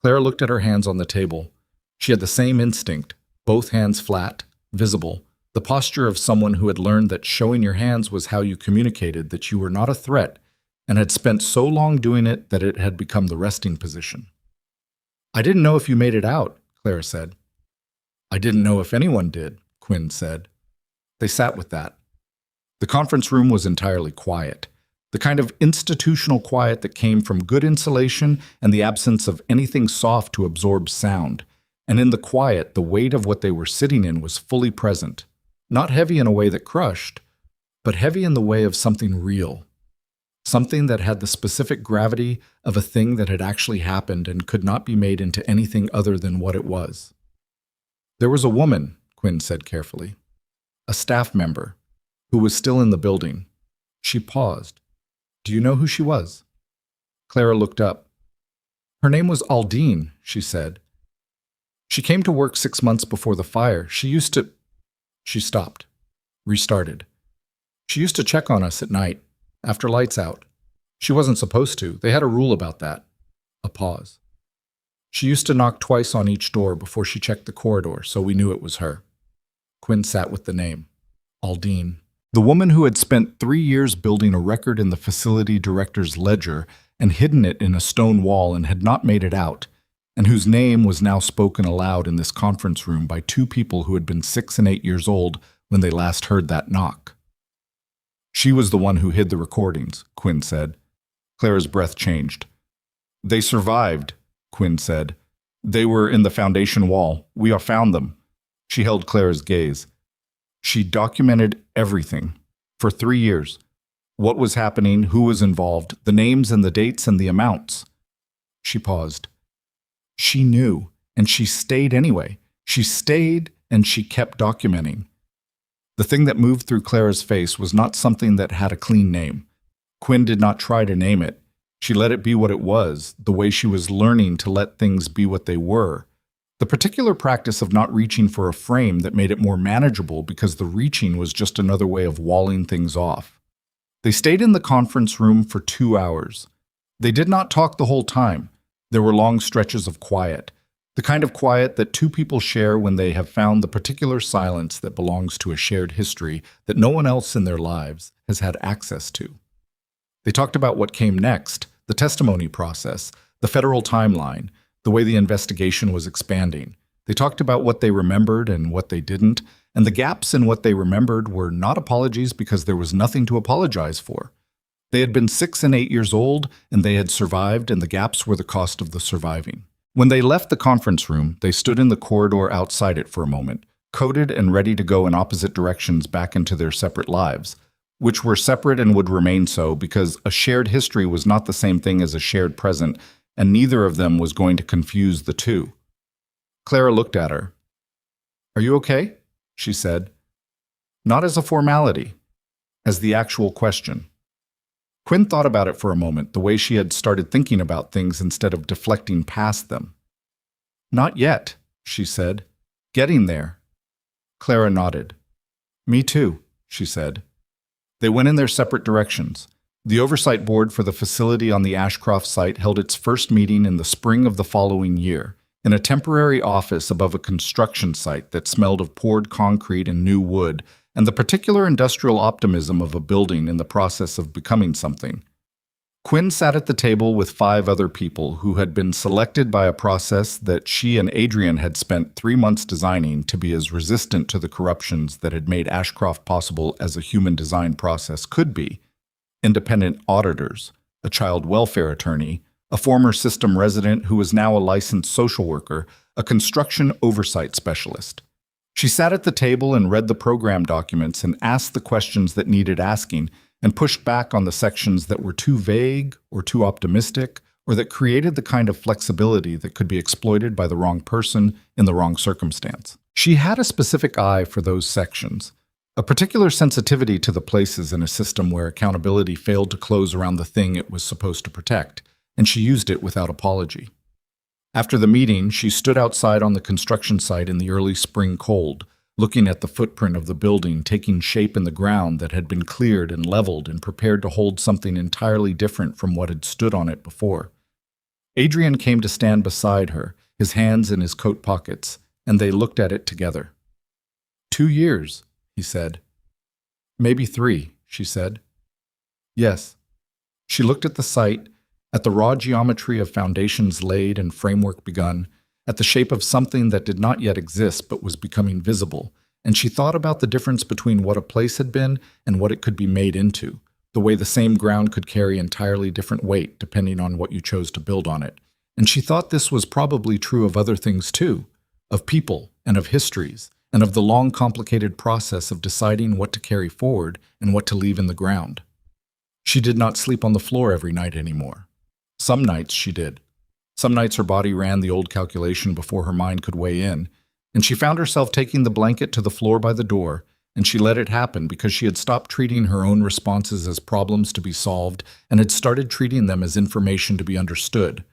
Clara looked at her hands on the table. She had the same instinct, both hands flat, visible, the posture of someone who had learned that showing your hands was how you communicated that you were not a threat and had spent so long doing it that it had become the resting position. "I didn't know if you made it out," Clara said. "I didn't know if anyone did," Quinn said. They sat with that. The conference room was entirely quiet, the kind of institutional quiet that came from good insulation and the absence of anything soft to absorb sound. And in the quiet, the weight of what they were sitting in was fully present, not heavy in a way that crushed, but heavy in the way of something real, something that had the specific gravity of a thing that had actually happened and could not be made into anything other than what it was. "There was a woman," Quinn said carefully, "a staff member, who was still in the building. She paused. Do you know who she was? Clara looked up. Her name was Aldine, she said. She came to work 6 months before the fire. She used to... She stopped. Restarted. She used to check on us at night, after lights out. She wasn't supposed to. They had a rule about that. A pause. She used to knock twice on each door before she checked the corridor, so we knew it was her. Quinn sat with the name. Aldine. The woman who had spent 3 years building a record in the facility director's ledger and hidden it in a stone wall and had not made it out, and whose name was now spoken aloud in this conference room by 2 people who had been 6 and 8 years old when they last heard that knock. She was the one who hid the recordings, Quinn said. Clara's breath changed. They survived, Quinn said. They were in the foundation wall. We have found them. She held Clara's gaze. She documented everything. For 3 years. What was happening, who was involved, the names and the dates and the amounts. She paused. She knew, and she stayed anyway. She stayed, and she kept documenting. The thing that moved through Clara's face was not something that had a clean name. Quinn did not try to name it. She let it be what it was, the way she was learning to let things be what they were. The particular practice of not reaching for a frame that made it more manageable because the reaching was just another way of walling things off. They stayed in the conference room for 2 hours. They did not talk the whole time. There were long stretches of quiet, the kind of quiet that 2 people share when they have found the particular silence that belongs to a shared history that no one else in their lives has had access to. They talked about what came next, the testimony process, the federal timeline, the way the investigation was expanding. They talked about what they remembered and what they didn't, and the gaps in what they remembered were not apologies because there was nothing to apologize for. They had been 6 and 8 years old, and they had survived, and the gaps were the cost of the surviving. When they left the conference room, they stood in the corridor outside it for a moment, coated and ready to go in opposite directions back into their separate lives, which were separate and would remain so because a shared history was not the same thing as a shared present, and neither of them was going to confuse the two. Clara looked at her. Are you okay? She said. Not as a formality, as the actual question. Quinn thought about it for a moment, the way she had started thinking about things instead of deflecting past them. Not yet, she said. Getting there. Clara nodded. Me too, she said. They went in their separate directions. The oversight board for the facility on the Ashcroft site held its first meeting in the spring of the following year, in a temporary office above a construction site that smelled of poured concrete and new wood, and the particular industrial optimism of a building in the process of becoming something. Quinn sat at the table with 5 other people who had been selected by a process that she and Adrian had spent 3 months designing to be as resistant to the corruptions that had made Ashcroft possible as a human design process could be. Independent auditors, a child welfare attorney, a former system resident who was now a licensed social worker, a construction oversight specialist. She sat at the table and read the program documents and asked the questions that needed asking and pushed back on the sections that were too vague or too optimistic or that created the kind of flexibility that could be exploited by the wrong person in the wrong circumstance. She had a specific eye for those sections, a particular sensitivity to the places in a system where accountability failed to close around the thing it was supposed to protect, and she used it without apology. After the meeting, she stood outside on the construction site in the early spring cold, looking at the footprint of the building taking shape in the ground that had been cleared and leveled and prepared to hold something entirely different from what had stood on it before. Adrian came to stand beside her, his hands in his coat pockets, and they looked at it together. 2 years, he said. Maybe 3, she said. Yes. She looked at the site, at the raw geometry of foundations laid and framework begun, at the shape of something that did not yet exist but was becoming visible, and she thought about the difference between what a place had been and what it could be made into, the way the same ground could carry entirely different weight depending on what you chose to build on it. And she thought this was probably true of other things too, of people and of histories, and of the long complicated process of deciding what to carry forward and what to leave in the ground. She did not sleep on the floor every night anymore. Some nights she did. Some nights her body ran the old calculation before her mind could weigh in, and she found herself taking the blanket to the floor by the door and she let it happen because she had stopped treating her own responses as problems to be solved and had started treating them as information to be understood,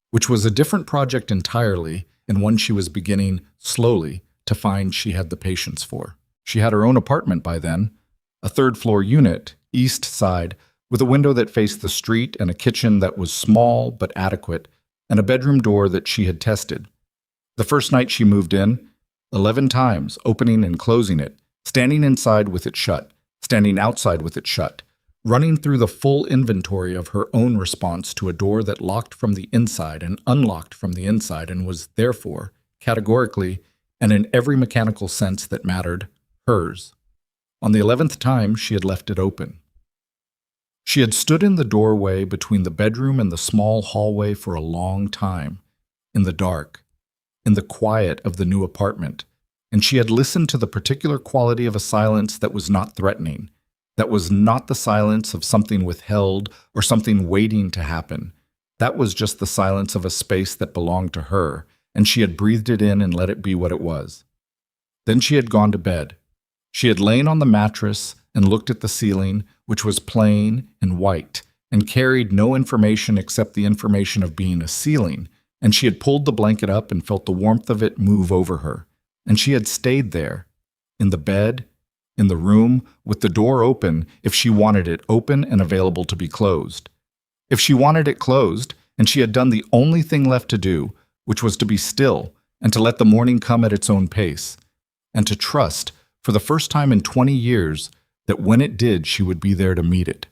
which was a different project entirely and one she was beginning, slowly, to find she had the patience for. She had her own apartment by then, a third-floor unit, east side, with a window that faced the street and a kitchen that was small but adequate, and a bedroom door that she had tested. The first night she moved in, 11 times, opening and closing it, standing inside with it shut, standing outside with it shut, running through the full inventory of her own response to a door that locked from the inside and unlocked from the inside and was therefore, categorically, and in every mechanical sense that mattered, hers. On the 11th time, she had left it open. She had stood in the doorway between the bedroom and the small hallway for a long time, in the dark, in the quiet of the new apartment, and she had listened to the particular quality of a silence that was not threatening, that was not the silence of something withheld or something waiting to happen. That was just the silence of a space that belonged to her, and she had breathed it in and let it be what it was. Then she had gone to bed. She had lain on the mattress and looked at the ceiling, which was plain and white, and carried no information except the information of being a ceiling, and she had pulled the blanket up and felt the warmth of it move over her, and she had stayed there, in the bed, in the room, with the door open if she wanted it open and available to be closed. If she wanted it closed, and she had done the only thing left to do, which was to be still and to let the morning come at its own pace, and to trust, for the first time in 20 years, that when it did, she would be there to meet it.